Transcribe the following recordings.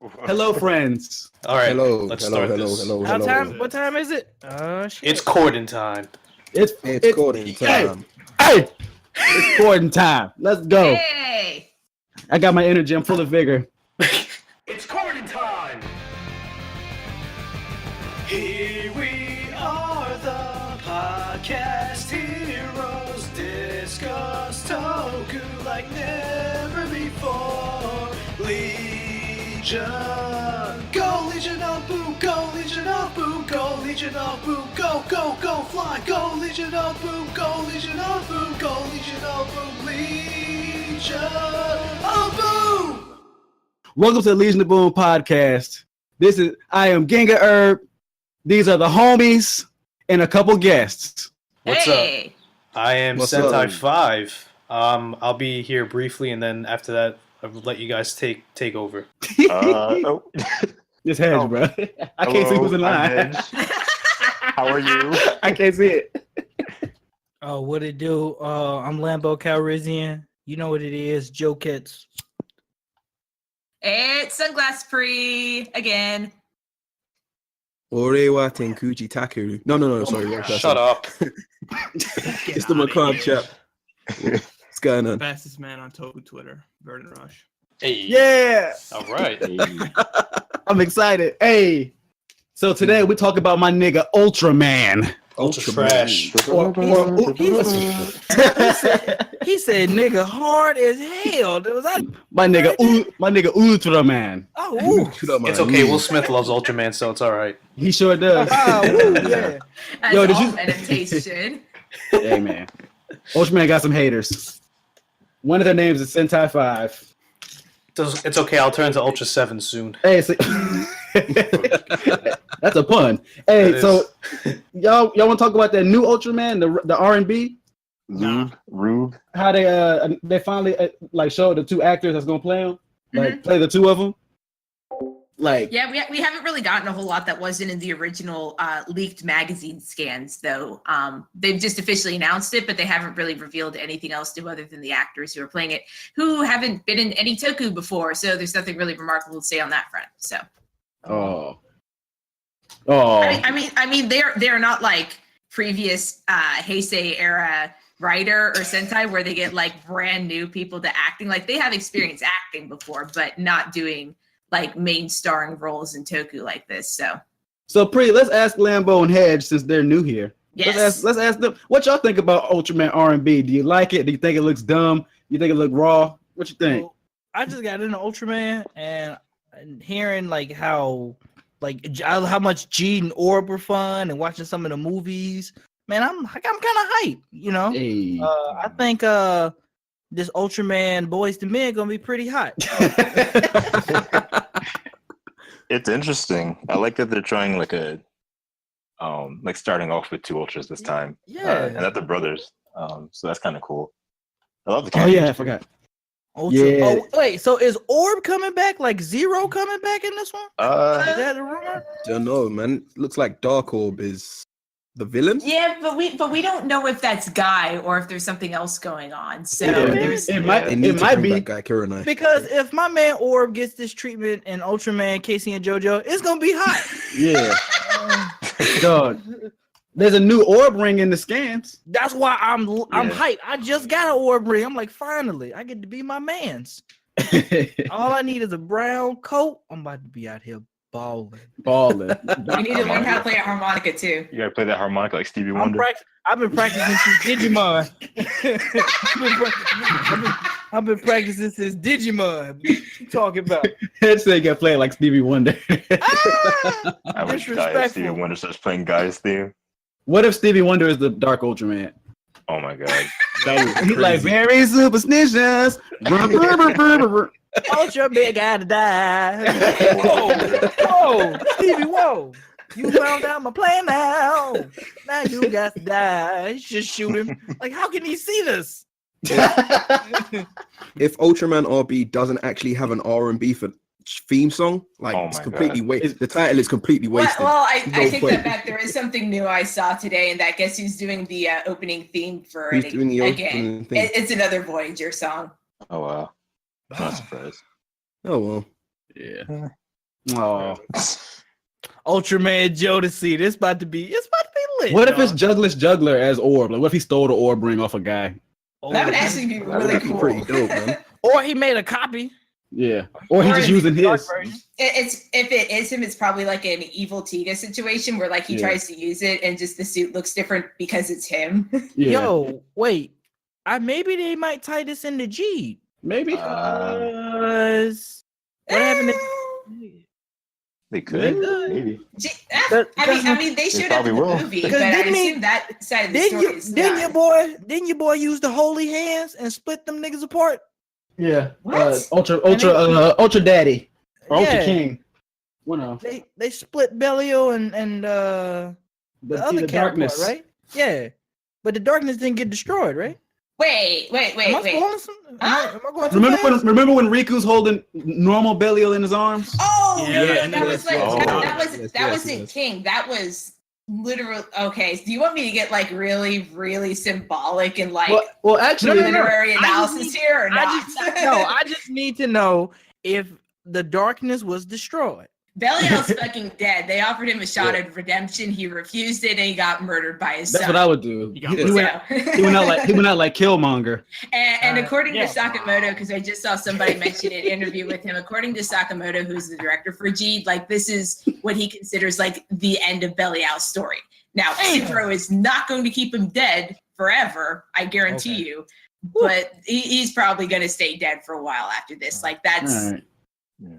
Hello, friends. All right. Hello, let's hello, start hello, this. hello, How hello. time? What time is it? Shit. It's courting time. It's courting time. Hey, it's courting time. Let's go. Hey! I got my energy. I'm full of vigor. It's courting time. Here we are, the podcast heroes, discuss Toku like never before. Legion, go Legion of Boo, go Legion of Boo, go Legion of Boo, go, go, go, fly, go Legion of Boo, go Legion of Boo, go Legion of Boo, Legion of Boo. Welcome to the Legion of Boom podcast. I am Genga Herb. These are the homies and a couple guests. What's Hey! up? I am What's Sentai up? 5. I'll be here briefly, and then after that, I'll let you guys take over. Just hedge, bro. I can't see who's in line. How are you? I can't see it. Oh, what it do? I'm Lambo Calrissian. You know what it is, Joe Kits. It's Sunglass Pre again. Orewa Tenkuchi Takeru. No, sorry. wrong person. Shut up. It's the macabre chap. What's going on? Fastest man on Toku Twitter, Vernon Rush. Hey. Yeah. All right. I'm excited. Hey. So today we talk about my nigga Ultraman. Ultra trash. He said, "Nigga, hard as hell." Was I? my nigga Ultraman. Oh, It's okay. Will Smith loves Ultraman, so it's all right. He sure does. yeah. As Yo, did all you- meditation. Hey man. Ultraman got some haters. One of their names is Sentai 5. It's okay. I'll turn to Ultra 7 soon. Hey, so that's a pun. Hey, That so y'all want to talk about that new Ultraman, the R&B? Rube. How they finally like showed the two actors that's gonna play them, like play the two of them. Like, Yeah, we haven't really gotten a whole lot that wasn't in the original leaked magazine scans, though. They've just officially announced it, but they haven't really revealed anything else new other than the actors who are playing it, who haven't been in any Toku before. So there's nothing really remarkable to say on that front. So, oh, I mean, they're not like previous Heisei era writer or Sentai where they get like brand new people to acting. Like they have experience acting before, but not doing like main starring roles in Toku like this. So let's ask Lambo and Hedge since they're new here. yes. Let's ask them what y'all think about Ultraman R&B. Do you like it? Do you think it looks dumb? You think it look raw? What you think? So, I just got into Ultraman and hearing like how much G and Orb were fun and watching some of the movies. Man, I'm kind of hyped. You know, Hey. I think this Ultraman Boys to Men gonna be pretty hot. It's interesting. I like that they're trying like a like starting off with two ultras this time. Yeah. And that they're brothers. So that's kind of cool. I love the Oh characters. yeah, I forgot. Ultra. Yeah. Oh wait, so is Orb coming back? Like Zero coming back in this one? Is that a rumor? Don't know, man. Looks like Dark Orb is the villain. Yeah, but we don't know if that's Guy or if there's something else going on. So Yeah, there's it might They need to be. bring back Guy Kurenai. Because if my man Orb gets this treatment in Ultraman, Casey and JoJo, it's gonna be hot. Yeah. Dog. There's a new orb ring in the scans. That's why I'm Yeah. hyped. I just got an Orb ring. I'm like, finally, I get to be my man's. All I need is a brown coat. I'm about to be out here balling. Balling. we need to learn how to play a harmonica too. You gotta play that harmonica like Stevie Wonder. I've been practicing since Digimon. I've been practicing since Digimon. What you talking about? Head said got played like Stevie Wonder. I wish Stevie Disrespectful. Wonder starts playing Guy's theme. What if Stevie Wonder is the Dark Ultraman? Oh my god. He's like very superstitious. Ultra big gotta die. Whoa, Stevie, whoa. You found out my plan now. Now you got to die. Just shoot him. Like, how can he see this? If Ultraman RB doesn't actually have an R&B for theme song, like Oh it's my completely God. wasted. The title is completely wasted. Well, I No take point. that back. There is something new I saw today, and that guess who's doing the opening theme for Who's it doing the again? opening thing? It's another Voyager song. Oh wow. Not surprised. Oh well. Yeah. Oh. Ultraman Jodeci. It's about to be lit. What if dog. it's Juggler's Juggler as Orb? Like, what if he stole the Orb ring off a guy? That would actually be really That'd be cool. pretty dope, man. Or he made a copy. Yeah. Or he's Or just if using Dark his. version. It's if it is him, it's probably like an evil Tiga situation where like he Yeah. tries to use it and just the suit looks different because it's him. Yeah. Yo, wait. Maybe they might tie this into G. Maybe. Because what happened to They could, maybe. I mean, they showed up probably in the will. movie, Because but I didn't he- assume that side of the Didn't story is didn't not. your boy use the holy hands and split them niggas apart? Yeah. What? Ultra Daddy. Or Ultra Yeah. King. Well, no. They split Belial and the other darkness. counterpart, right? Yeah. But the darkness didn't get destroyed, right? Wait. Am I spoiling some- am I going too fast? Remember when Riku's holding normal Belial in his arms? Oh, Yeah, yeah, and that then was like it's- that yes, wasn't yes. King. That was literal. Okay, so do you want me to get like really, really symbolic and like Well, actually, literary I just analysis need- here or not? I just need to know if the darkness was destroyed. Belial's fucking dead. They offered him a shot at redemption. He refused it, and he got murdered by his that's son. what I would do. You got He me. went, So- he went out like Killmonger. And according yeah. to Sakamoto, because I just saw somebody mention an interview with him, according to Sakamoto, who's the director for G, like this is what he considers like the end of Belial's story. Now, Cipro is not going to keep him dead forever, I guarantee Okay. you, but he's probably going to stay dead for a while after this. Like that's All right.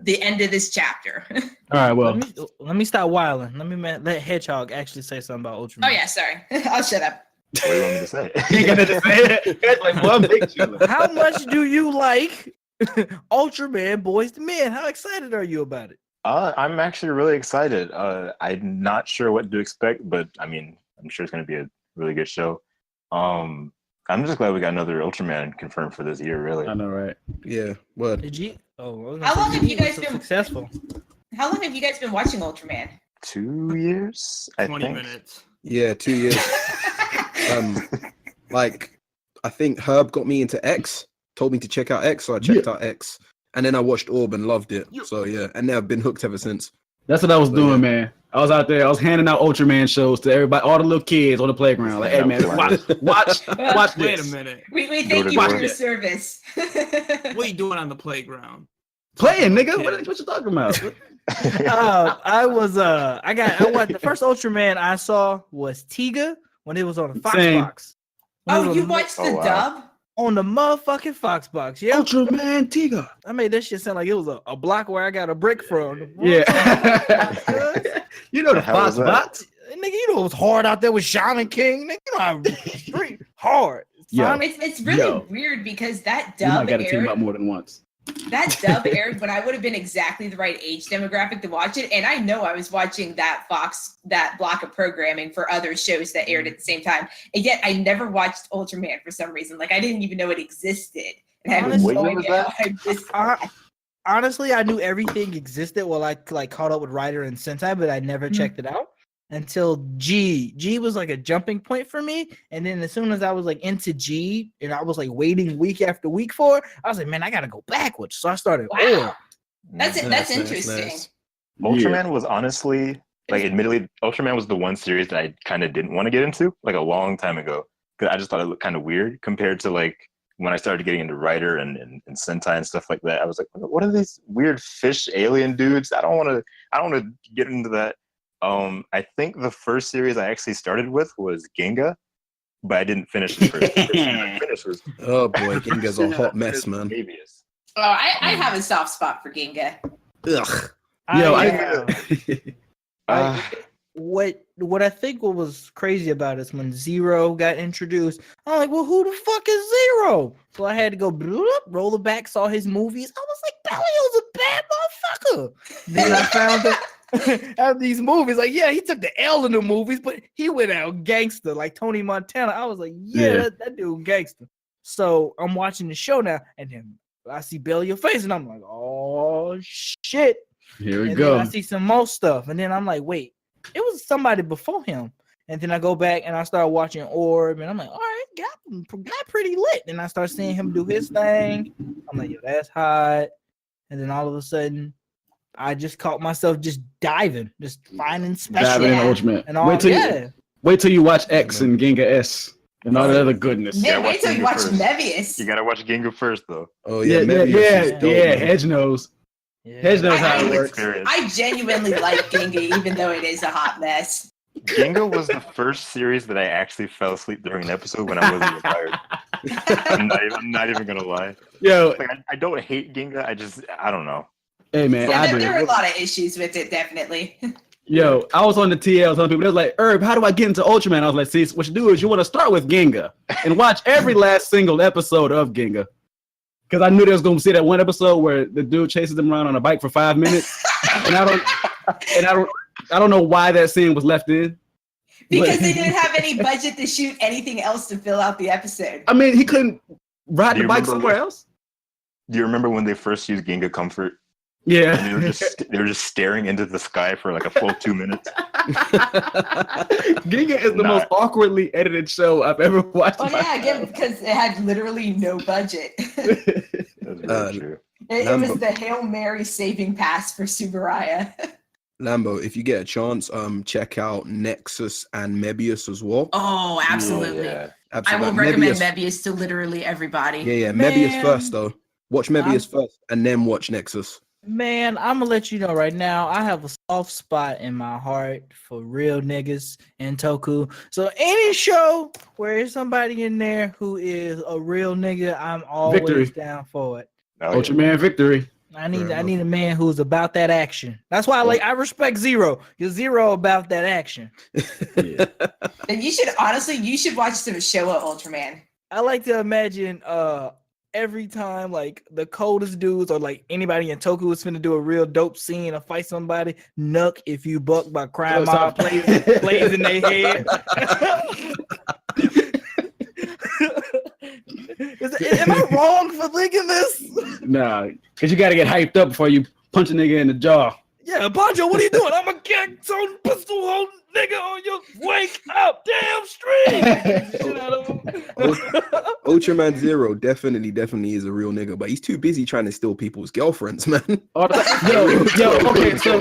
the end of this chapter. All right. Well, Let me stop wilding. Let Hedgehog actually say something about Ultraman. Oh yeah, sorry. I'll shut up. What do you want me to say? you ain't gonna just say it. It's like one picture. How much do you like Ultraman Boys to Men? How excited are you about it? I'm actually really excited. I'm not sure what to expect, but I mean, I'm sure it's going to be a really good show. I'm just glad we got another Ultraman confirmed for this year, really. I know, right? Yeah, word. Did you? Oh, I was gonna How say, long have you was guys so been- successful? How long have you guys been watching Ultraman? 2 years, I 20 think. minutes. Yeah, 2 years. Like, I think Herb got me into X, told me to check out X, so I checked out X. And then I watched Orb and loved it. So yeah, and then I've been hooked ever since. That's what I was So, doing, yeah. man. I was out there. I was handing out Ultraman shows to everybody, all the little kids on the playground. Like, hey, man, watch Wait this. a minute. We Door thank to you for door. your service. What are you doing on the playground? Playing, nigga. Kids. What you talking about? I watched the first Ultraman I saw was Tiga when it was on the Fox Same. box. When it Oh, was you on, watched the Oh, wow. dub? on the motherfucking Fox box. Yeah, Ultraman Tiga. I made that shit sound like it was a block where I got a brick from. Yeah. You know the hell Fox was that? box. Nigga, you know it was hard out there with Shaman King. Nigga, you know how street hard. Yo. Sonic- It's really Yo. weird because that You might dub got to team up aired. more than once. That dub aired when I would have been exactly the right age demographic to watch it, and I know I was watching that block of programming for other shows that aired at the same time, and yet I never watched Ultraman for some reason. Like I didn't even know it existed, and I had Honestly, no what year was idea that? how I missed that. Honestly, I knew everything existed while I like caught up with Rider and Sentai, but I never Mhm. checked it out until G. G was like a jumping point for me, and then as soon as I was like into G, and I was like waiting week after week for it, I was like, man, I gotta go backwards. So I started. Wow, that's Nice, that's nice, interesting. nice. Ultraman was honestly, like, admittedly, Ultraman was the one series that I kind of didn't want to get into, like, a long time ago. Because I just thought it looked kind of weird compared to, like, when I started getting into Rider and Sentai and stuff like that. I was like, what are these weird fish alien dudes? I don't want to get into that. I think the first series I actually started with was Ginga, but I didn't finish the first. The first series I finished was Oh boy, Ginga's a hot mess, man. Mobius. Oh, I have a soft spot for Ginga. Ugh. Yo, What I think what was crazy about it is when Zero got introduced, I'm like, well, who the fuck is Zero? So I had to go roll it back, saw his movies. I was like, Bellio's a bad motherfucker. Then I found out after these movies, like, yeah, he took the L in the movies, but he went out gangster like Tony Montana. I was like, yeah. That dude gangster. So I'm watching the show now, and then I see Bellio's face, and I'm like, oh shit. Here we And go. then I see some more stuff, and then I'm like, wait, it was somebody before him. And then I go back and I start watching Orb, and I'm like, all right, got pretty lit. And I start seeing him do his thing. I'm like, yo, that's hot. And then all of a sudden, I just caught myself just diving, just finding special. Diving in Yeah. Ultraman. And all, Wait till you watch X and Ginga S and all that other goodness. Man, watch wait till you Ginga watch first. Mebius. You gotta watch Ginga first, though. Oh Yeah, yeah, yeah, Mebius yeah, is yeah. dope, man. Hedge knows. Yeah. Hedge knows how it I- works. Experience. I genuinely like Ginga, even though it is a hot mess. Ginga was the first series that I actually fell asleep during an episode when I wasn't tired. I'm not even gonna lie. Yo, Like I don't hate Ginga. I don't know. hey man, Yeah, I there are a do. lot of issues with it, definitely. Yo, I was on the TL telling people, they was like, Herb, how do I get into Ultraman? I was like, see, what you do is you want to start with Ginga and watch every last single episode of Ginga. Because I knew they was going to see that one episode where the dude chases them around on a bike for 5 minutes. and I don't know why that scene was left in. Because But- they didn't have any budget to shoot anything else to fill out the episode. I mean, he couldn't ride Do the you bike remember somewhere what- else. Do you remember when they first used Ginga Comfort? Yeah. And they were just staring into the sky for like a full 2 minutes. Ginga is the most awkwardly edited show I've ever watched. Well, yeah, again, because it had literally no budget. That's very true. It was the Hail Mary saving pass for Subaraya. Lambo, if you get a chance, check out Nexus and Mebius as well. Oh, absolutely. Yeah. I will recommend Mebius to literally everybody. Yeah, Man. Mebius first though. Watch Mebius first, and then watch Nexus. Man, I'm gonna let you know right now. I have a soft spot in my heart for real niggas and Toku. So any show where there's somebody in there who is a real nigga, I'm always Victory. down for it. Oh, yeah. Ultraman Victory. I need Fair a man who's about that action. That's why I respect Zero. You're Zero about that action. And you should watch some Showa Ultraman. I like to imagine every time like the coldest dudes or like anybody in Toku is finna do a real dope scene or fight somebody, Nuck If You Buck by Crime Mob plays in their head. Am I wrong for thinking this? Nah, because you got to get hyped up before you punch a nigga in the jaw. Yeah, Poncho, what are you doing? I'm a get some pistol holding nigga on your wake up damn street. Ultraman Zero definitely is a real nigga, but he's too busy trying to steal people's girlfriends, man. Okay, so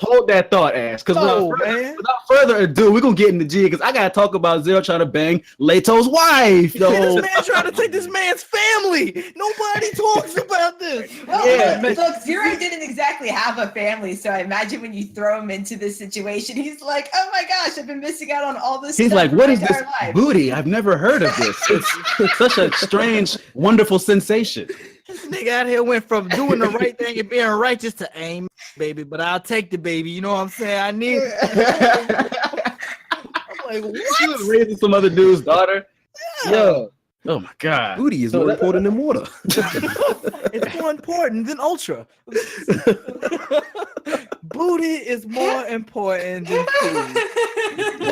hold that thought, ass. Because without further ado, we're gonna get into G because I gotta talk about Zero trying to bang Leto's wife. This man trying to take this man's family. Nobody talks about this. Well, look, Zero didn't exactly have a family, so I imagine when you throw him into this situation, he's like, "Oh my gosh, I've been missing out on all this." He's stuff like, for what my is this entire life." booty? I've never heard of this. It's such a strange, wonderful sensation. This nigga out here went from doing the right thing and being righteous to aim, baby, but I'll take the baby. You know what I'm saying? I need. I'm like, She what? was raising some other dude's daughter. Yo. Oh my god. Booty is more important than water. It's more important than Ultra. Booty is more important than food.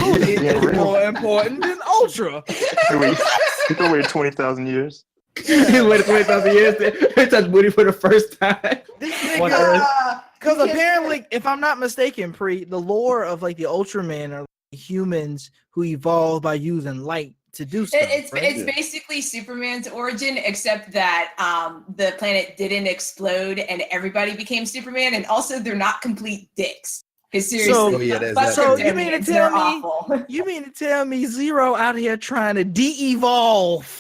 Booty is more important than Ultra. You can wait 20,000 years. He waited 20,000 years to touch booty for the first time. This On nigga, Earth. because apparently, if I'm not mistaken, the lore of like the Ultraman are humans who evolved by using light to do stuff. It's basically Superman's origin, except that the planet didn't explode and everybody became Superman, and also they're not complete dicks. Because seriously, you mean to tell me Zero out here trying to de-evolve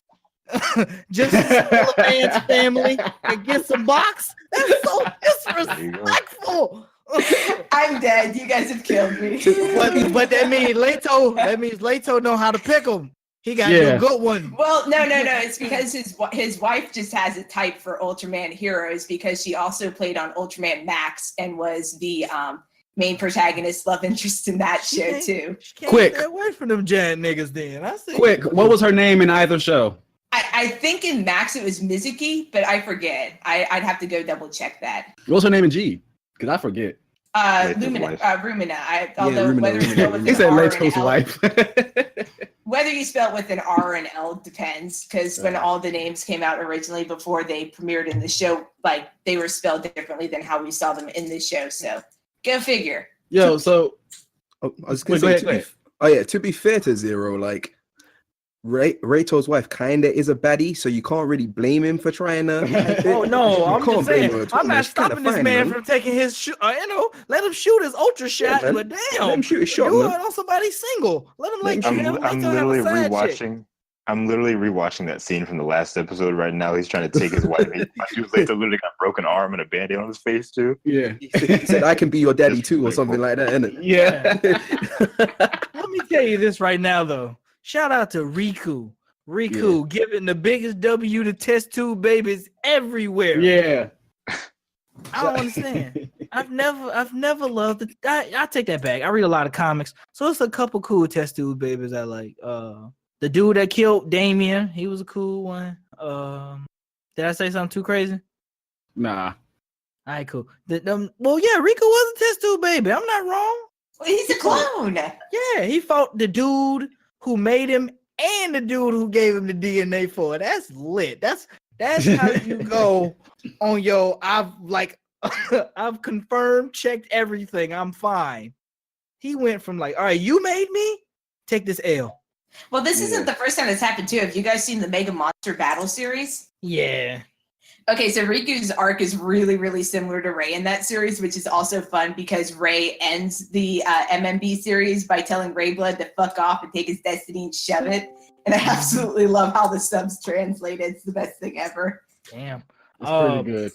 just to steal a man's family and get some box? That's so disrespectful. I'm dead. You guys have killed me. But that means Leto know how to pick them. He got a good one. Well, no. It's because his wife just has a type for Ultraman heroes because she also played on Ultraman Max and was the main protagonist love interest in that show too. Quick, stay away from them giant niggas. Then I see. Quick, what was her name in either show? I think in Max it was Mizuki, but I forget. I'd have to go double check that. What was her name in G? Because I forget. Rumina. He said Leto's wife. Whether you spell it with an R or an L depends, because when all the names came out originally before they premiered in the show, like they were spelled differently than how we saw them in the show. So go figure. Yo, so I was gonna say, to be fair to Zero, like Rato's wife kinda is a baddie, so you can't really blame him for trying to. Oh no, I'm can't just blame saying, her at I'm all, man. not She's kinda stopping this fine, man man. from taking his shoot. Let him shoot his ultra shot. man. But Let damn, him shoot his shot, do man. it on somebody single. Let him Let him like shoot. have, let I'm him have literally a side chick. rewatching. I'm literally rewatching that scene from the last episode right now. He's trying to take his wife. Later literally got a broken arm and a band-aid on his face too. Yeah. He said, "I can be your daddy Just too," or like, something like that, innit? Yeah. Let me tell you this right now, though. Shout out to Riku. Riku giving the biggest W to test tube babies everywhere. Yeah. I don't understand. I've never loved it. I take that back. I read a lot of comics, so it's a couple cool test tube babies I like. The dude that killed Damien, he was a cool one. Did I say something too crazy? Nah. All right, cool. Well, yeah, Riku was a test tube baby. I'm not wrong. Well, he's a clone. Yeah, he fought the dude who made him and the dude who gave him the DNA for it. That's lit. That's how you go on your. I've confirmed, checked everything. I'm fine. He went from like, all right, you made me take this L. Well, this isn't the first time it's happened too. Have you guys seen the Mega Monster Battle series? Yeah. Okay, so Riku's arc is really, really similar to Ray in that series, which is also fun because Ray ends the MMB series by telling Rayblood to fuck off and take his destiny and shove it. And I absolutely love how the subs translate. It's the best thing ever. Damn. It's pretty good.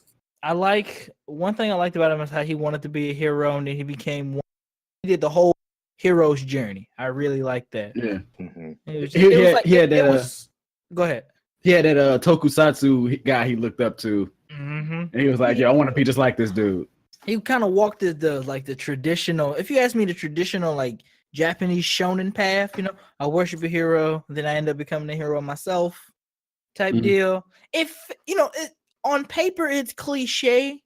One thing I liked about him is how he wanted to be a hero and then he became one. He did the whole hero's journey. I really liked that. Yeah. Mm-hmm. Go ahead. He had that tokusatsu guy he looked up to. Mm-hmm. And he was like, I want to be just like this dude. He kind of walked the traditional, if you ask me, the traditional like Japanese shonen path, I worship a hero, then I end up becoming a hero myself type deal. If, on paper it's cliche,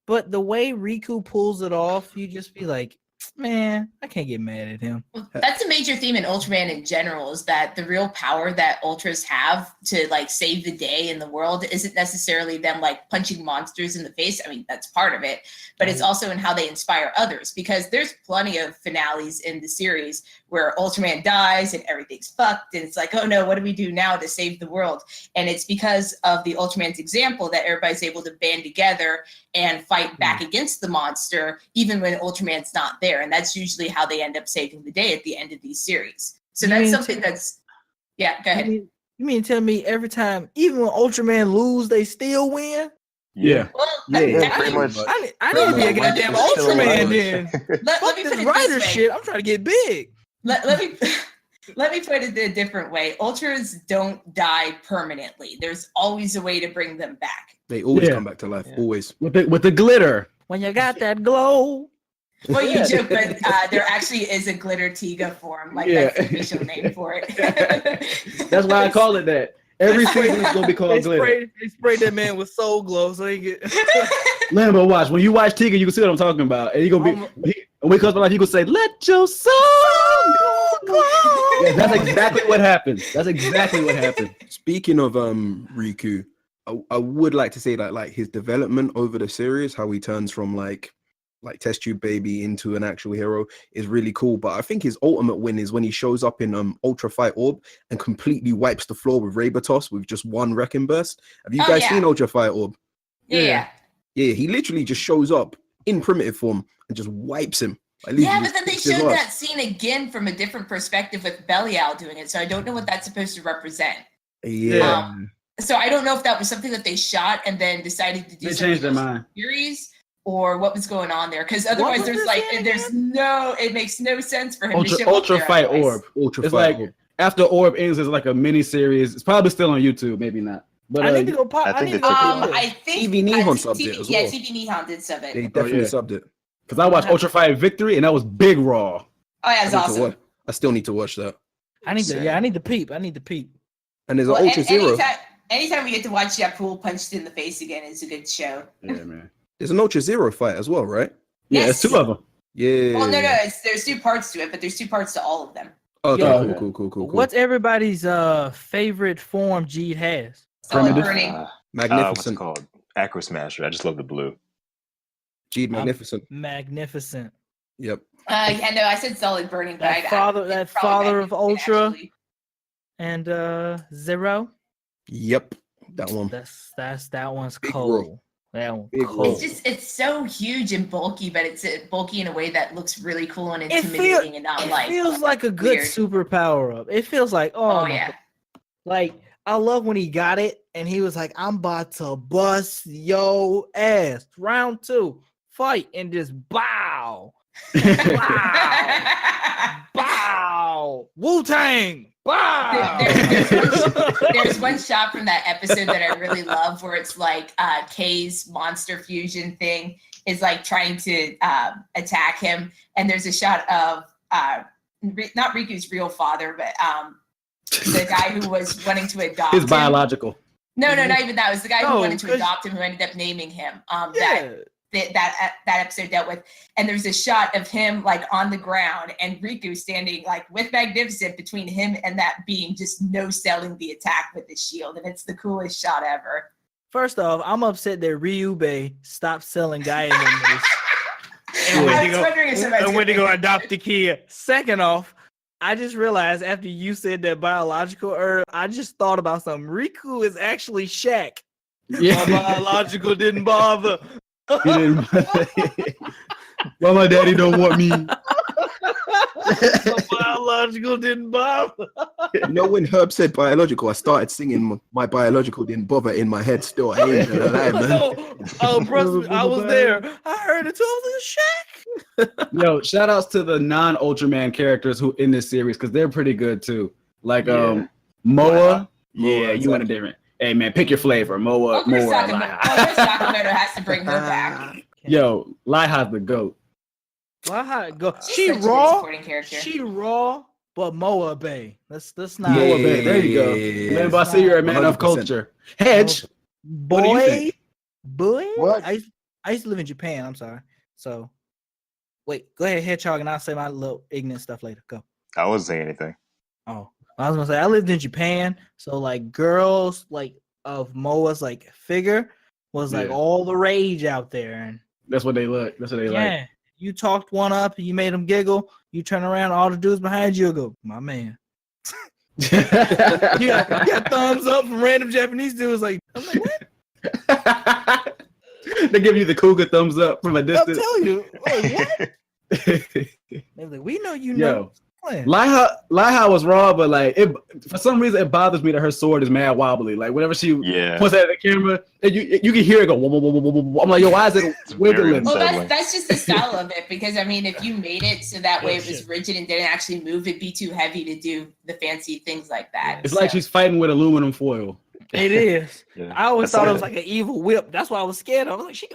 but the way Riku pulls it off, you just be like, man, I can't get mad at him. Well, that's a major theme in Ultraman in general, is that the real power that Ultras have to like save the day in the world isn't necessarily them like punching monsters in the face. I mean, that's part of it, but it's also in how they inspire others, because there's plenty of finales in the series where Ultraman dies and everything's fucked and it's like, oh no, what do we do now to save the world? And it's because of the Ultraman's example that everybody's able to band together and fight back against the monster, even when Ultraman's not there. And that's usually how they end up saving the day at the end of these series. So that's something that's, yeah, go ahead. You mean tell me every time, even when Ultraman lose, they still win? Yeah. Well, pretty much. I need to be a goddamn Ultraman then. Let me Fuck put this it writer this way. shit. I'm trying to get big. Let me put it a different way. Ultras don't die permanently. There's always a way to bring them back. They always come back to life. Always. With the glitter. When you got that glow. Well, you joke, but there actually is a glitter Tiga form. Like that's the official name for it. That's why I call it that. Every season is gonna be called glitter. They sprayed that man with soul glow so he get. Lambo, watch. When you watch Tiga, you can see what I'm talking about. And you're gonna be when we come to life, you can say, "Let your soul glow." Yeah, that's exactly what happened. That's exactly what happened. Speaking of Riku, I would like to say that like his development over the series, how he turns from like test tube baby into an actual hero is really cool. But I think his ultimate win is when he shows up in Ultra Fight Orb and completely wipes the floor with Rabotos with just one wrecking burst. Have you guys seen Ultra Fight Orb? Yeah, he literally just shows up in primitive form and just wipes him. Yeah, but then they showed that scene again from a different perspective with Belial doing it, so I don't know what that's supposed to represent. Yeah. So I don't know if that was something that they shot and then decided to do. They changed their mind. Series, or what was going on there? Because otherwise, it makes no sense for him to show Ultra up Fight there Orb. Ultra It's Fight like Orb. after Orb ends, it's like a mini series. It's probably still on YouTube, maybe not. But I need to go pop. I think I think TV Nihon subbed it as well. Yeah, TV Nihon did sub it. They definitely subbed it. because I watched Ultra Fight Victory, and that was big raw. Oh yeah, it's awesome. I still need to watch that. I need to peep. And there's an Ultra Zero. Anytime we get to watch Yapul punched in the face again, it's a good show. Yeah, man. There's an Ultra Zero fight as well, right? Yeah, Yes. it's two of them. Yeah. Well, no, there's two parts to it, but there's two parts to all of them. Okay, Yo, cool. What's everybody's favorite form Jeet has? Solid Primitive. burning. Magnificent. What's it called? Aqua Smasher. I just love the blue. Jeed Magnificent. Magnificent. Yep. Yeah, no, I said solid burning, but That father of Ultra. and Zero. Yep, that one. That one's Big cold. roll. That one Big cold. roll. It's so huge and bulky, but it's bulky in a way that looks really cool and It intimidating and not like. feels like a good weird. super power up. It feels like Oh my yeah. God. Like I love when he got it and he was like, "I'm about to bust yo ass." Round 2, fight and just bow, bow, Wu-Tang, bow. There's one shot from that episode that I really love where it's like Kay's monster fusion thing is like trying to attack him, and there's a shot of not Riku's real father, but the guy who was wanting to adopt His him. biological. No, not even that. It was the guy who No, wanted to 'cause- adopt him, who ended up naming him. Yeah. That episode dealt with, and there's a shot of him like on the ground and Riku standing like with Magnificent between him and that being, just no selling the attack with the shield, and it's the coolest shot ever. First off, I'm upset that Ryubei stopped selling Gaia members. I was wondering if somebody and went to go adopt the kid. Second off, I just realized after you said that biological herb, I just thought about something. Riku is actually Shaq. Yeah. My biological didn't bother. He didn't. Why my daddy don't want me? My biological didn't bother. You know, when Herb said biological, I started singing my biological didn't bother in my head still. I ain't gonna lie, man. Oh, bro, I was there. I heard it too. I was Shaq. Yo, shout outs to the non-Ultraman characters who in this series because they're pretty good too. Like Yeah. Moa. Yeah, Moa, you want a different. Hey man, pick your flavor. Moa, Chris Moa. Sakamoto has to bring her back. Yo, Laiha's the goat. Well, how it go? She's She such a good raw. supporting character. She raw, but Moa Bay. Let's not. Moa Bay, there you go. Yeah. Man, but I see you're a man of 100%. culture. Hedge. Boy, do you think? boy. What? I used to live in Japan. I'm sorry. So, wait. Go ahead, Hedgehog, and I'll say my little ignorant stuff later. Go. I wasn't saying anything. Oh, I was gonna say I lived in Japan. So like girls like of Moa's like figure was like Yeah. all the rage out there, and That's what they look. That's what they yeah, you talked one up, you made them giggle. You turn around, all the dudes behind you will go, my man. like. You got thumbs up from random Japanese dudes. Like, I'm like, what? They give you the cougar thumbs up from a I'm distance. telling you. Like, what? They're like, we know you know. Yo, Playing. Laiha was raw, but like it for some reason it bothers me that her sword is mad wobbly. Like whenever she Yeah. points at the camera, and you can hear it go. Whoa, whoa, whoa, whoa, whoa, whoa. I'm like, yo, why is it It's very wiggling? Well, unsettling. that's just the style of it, because I mean, if you made it so that way it was Bullshit. rigid and didn't actually move, it'd be too heavy to do the fancy things like that. It's like So- she's fighting with aluminum foil. It is. Yeah. I always thought it was Aside- like an evil whip. That's why I was scared. I was like, she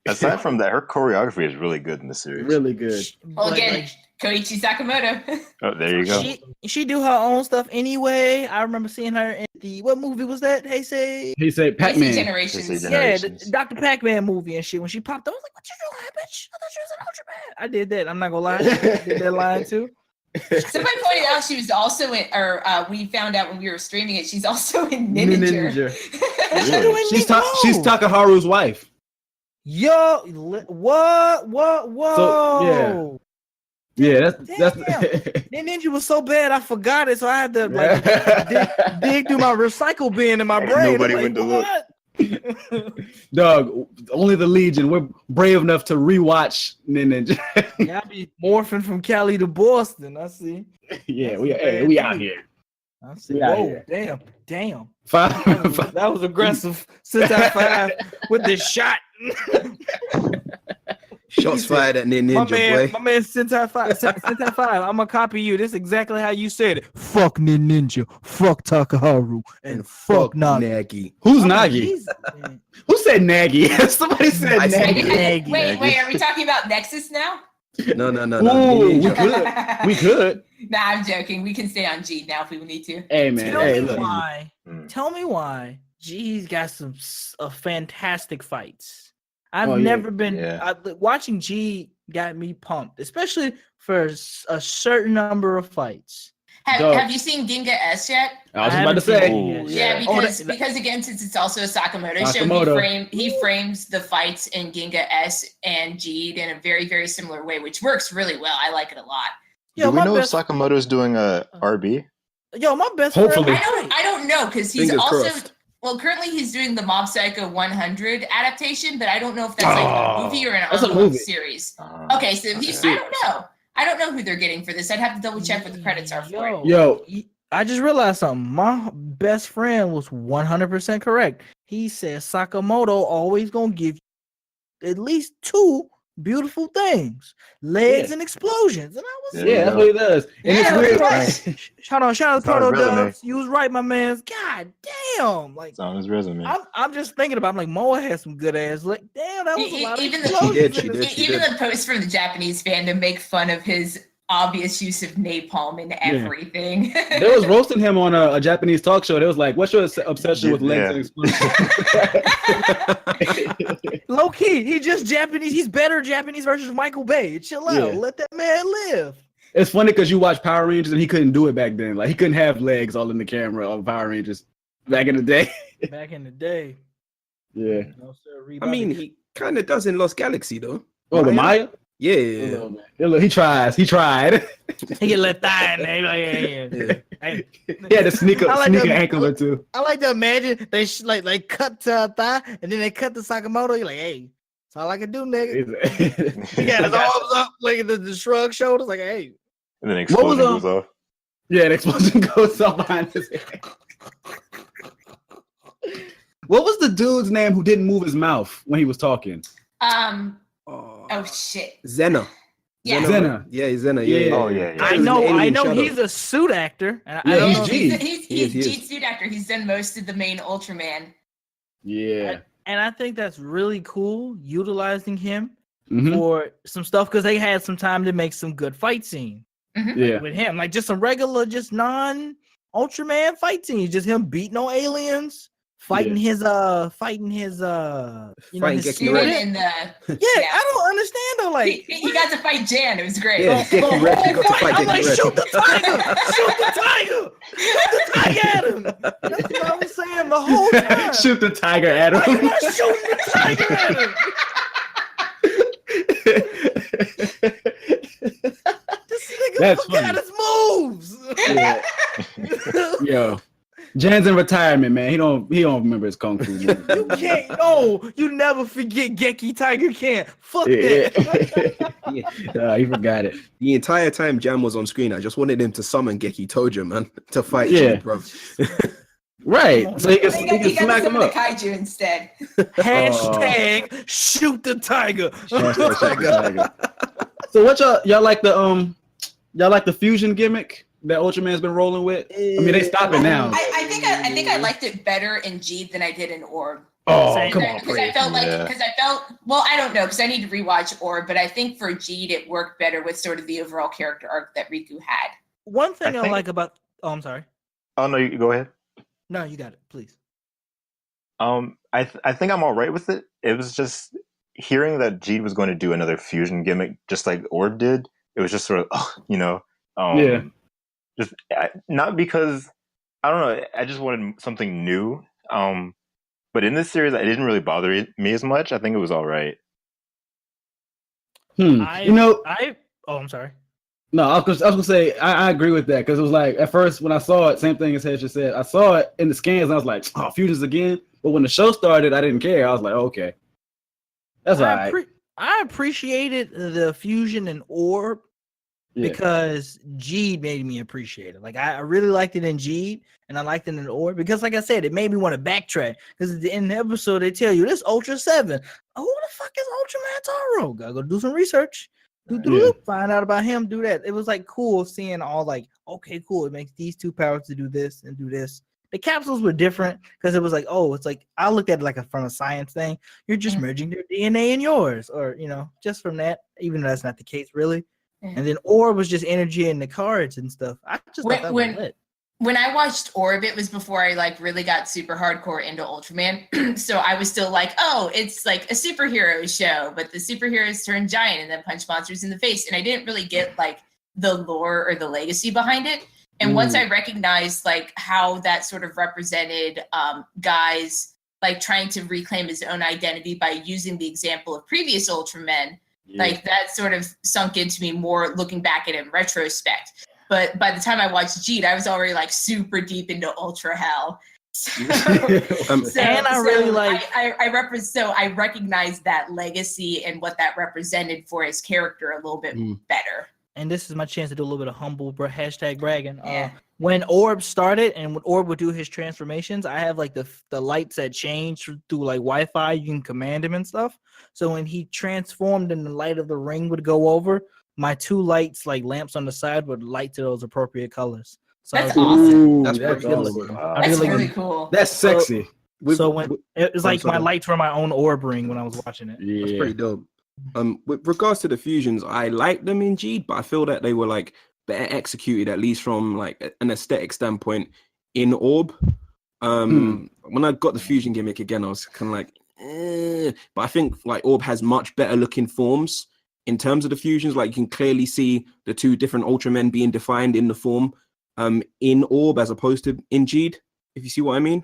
Aside from that, her choreography is really good in the series. Really good. Well, again, Koichi Sakamoto. Oh, there you go. She do her own stuff anyway. I remember seeing her in the what movie was that? Hey, say He said Basic Pac-Man. Generations. Basic yeah, the Generations. Dr. Pac-Man movie and shit. When she popped up, I was like, "What you doing, bitch? I thought she was an Ultraman." I did that. I'm not gonna lie. I did that line too. Somebody pointed out she was also in, or we found out when we were streaming it, she's also in Ninja. Really? She's Takaharu's wife. Yo, what? So, Yeah, that's That Ninja was so bad, I forgot it. So I had to like dig through my recycle bin in my brain. Nobody I'm went to look. what? Dog. Only the Legion. We're brave enough to rewatch Ninja. Yeah, I be morphing from Cali to Boston. I see. Yeah, we out here. I see. We out Whoa, here. damn. Five. That was aggressive. Since I 5 with this shot. Shots fired at Ninja, boy. My man, Sentai 5. Sentai 5. I'm gonna copy you. This is exactly how you said it. Fuck Ninja. Fuck Takaharu. And fuck Nagi. Nagi. Who's I'm like, Nagi? Jesus, man. Who said Nagi? Somebody said I said Nagi. Wait, are we talking about Nexus now? No. Ooh, we Ninja. could. We could. Nah, I'm joking. We can stay on G now if we need to. Hey man. Tell Hey, me look. why. Mm. Tell me why. G's got some fantastic fights. I've Oh, yeah. never been Yeah. watching G got me pumped, especially for a certain number of fights. Dog. Have you seen Ginga S yet? I was just about to say. Ooh, Yeah, Yeah. because again, since it's also a Sakamoto show, Sakamoto. he frames the fights in Ginga S and G in a very, very similar way, which works really well. I like it a lot. Do we know if Sakamoto's doing a RB? Yo, my best Hopefully. friend. I don't know because he's Fingers also crossed. currently he's doing the Mob Psycho 100 adaptation, but I don't know if that's like a movie or an That's a ongoing movie. series. Uh, Okay, so he's I don't know. I don't know who they're getting for this. I'd have to double check what the credits are for it. Yo. I just realized something. My best friend was 100% correct. He said Sakamoto always gonna give you at least 2 beautiful things: legs Yeah. and explosions. And I was Yeah, that's what he does. And Yeah, it's weird. right. shout out It's to on his Proto resume. Dubs. You was right, my man. God damn! Like It's on his resume. I'm just thinking about. I'm like Moa had some good ass. Like damn, that was a lot of Even the- explosions. She in did, this. she Even did. the posts from the Japanese fandom make fun of his obvious use of napalm in everything. They was roasting him on a Japanese talk show. They was like, "What's your obsession with legs Yeah. and explosions?" Low key, he just Japanese. He's better Japanese version of Michael Bay. Chill out. Yeah. Let that man live. It's funny because you watch Power Rangers and he couldn't do it back then. Like he couldn't have legs all in the camera on Power Rangers back in the day. Back in the day. Yeah. No, sir, I mean, he kind of does in Lost Galaxy though. Oh, the Maya? Yeah. He tries. He tried. he get let thigh in there. He like, yeah. Hey. He had to sneak I like an that- ankle or two. I like to imagine they like cut to a thigh and then they cut to Sakamoto. You're like, hey, that's all I can do, nigga. He got his arms up, like the shrug shoulders, like, hey. And then What was, explosion goes off. Yeah, the explosion goes off behind his head. What was the dude's name who didn't move his mouth when he was talking? Oh shit. Zena. Yeah. Zena. Yeah, Zena. Yeah. Yeah. Oh yeah, yeah. I He's an know alien shadow. he's a suit actor. And Yeah, I don't he's know. G. He's He is. Jeet suit actor. He's done most of the main Ultraman. Yeah. And I think that's really cool utilizing him Mhm. for some stuff because they had some time to make some good fight scenes Yeah. with him. Like just some regular, just non Ultraman fight scenes. Just him beating on aliens, fighting his you know, Fighting his Geki suit. Red. And Yeah, I don't understand though. Like he got to fight Jan. It was great. Yeah, Geki Red. He got to fight I'm like, Geki Red. shoot the tiger! Shoot the tiger! Shoot the tiger at him! That's what I was saying the whole time. Shoot the tiger at Why you him. not shooting the tiger at him? This nigga That's forgot funny. his moves. Yeah. Yo, Jan's in retirement, man. He don't remember his kung fu. You can't. No, you never forget Geki Tiger can't. Fuck Yeah. that. He forgot it. The entire time Jam was on screen, I just wanted him to summon Geki Toja, man, to fight Yeah. G, bro. Right. So he can He got to smack him summon the up. kaiju instead. Hashtag shoot the tiger. Hashtag shoot the tiger. So what y'all like the fusion gimmick that Ultraman's been rolling with? I mean, they stop it now. I think I liked it better in Jeet than I did in Orb. Oh, Same. come on, Because I Chris. felt well, I don't know, because I need to rewatch Orb, but I think for Jeet it worked better with sort of the overall character arc that Riku had. One thing I think- like about. Oh, I'm sorry. Oh no, you go ahead. No, you got it. Please. I think I'm all right with it. It was just hearing that Jeet was going to do another fusion gimmick, just like Orb did. It was just sort of, you know, Yeah. just not because I don't know. I just wanted something new. But in this series, it didn't really bother me as much. I think it was all right. I'm sorry. No, I was gonna say I agree with that because it was like at first when I saw it, same thing as Hedge just said. I saw it in the scans and I was like, oh, fusions again. But when the show started, I didn't care. I was like, okay, that's all right. I appreciated the fusion and Orb because Jeed made me appreciate it. Like I really liked it in Jeed and I liked it in Orb because, like I said, it made me want to backtrack. Because at the end of the episode, they tell you this Ultra 7. Oh, who the fuck is Ultraman Taro? Gotta go do some research. Find out about him. Do that. It was like cool seeing all like, okay, cool. It makes these two powers to do this and do this. The capsules were different because it was like, oh, it's like I looked at it like from a science thing. You're just merging their DNA in yours, or just from that. Even though that's not the case, really. And then Orb was just energy in the cards and stuff. I just thought that was lit. When I watched Orb, it was before I like really got super hardcore into Ultraman. So I was still like, oh, it's like a superhero show, but the superheroes turn giant and then punch monsters in the face. And I didn't really get like the lore or the legacy behind it. And once I recognized like how that sort of represented guys like trying to reclaim his own identity by using the example of previous Ultramen, like that sort of sunk into me more looking back at it in retrospect. But by the time I watched Jeet, I was already like super deep into Ultra Hell. So, And I really like- I recognize that legacy and what that represented for his character a little bit better. And this is my chance to do a little bit of humble hashtag bragging. Yeah. When Orb started and when Orb would do his transformations, I have like the lights that change through like Wi-Fi. You can command him and stuff. So when he transformed and the light of the ring would go over, my 2 lights, like lamps on the side, would light to those appropriate colors. So That's I was- awesome. Ooh, That's that's pretty awesome. cool. I That's really- really cool. That's sexy. So when it was I'm like my sorry. lights were my own Orb ring when I was watching it. That's Yeah. pretty dope. With regards to the fusions, I like them in G, but I feel that they were like better executed, at least from like an aesthetic standpoint, in Orb. When I got the fusion gimmick again, I was kind of like, but I think like Orb has much better looking forms in terms of the fusions. Like you can clearly see the 2 different Ultramen being defined in the form in Orb as opposed to in Jeed, if you see what I mean.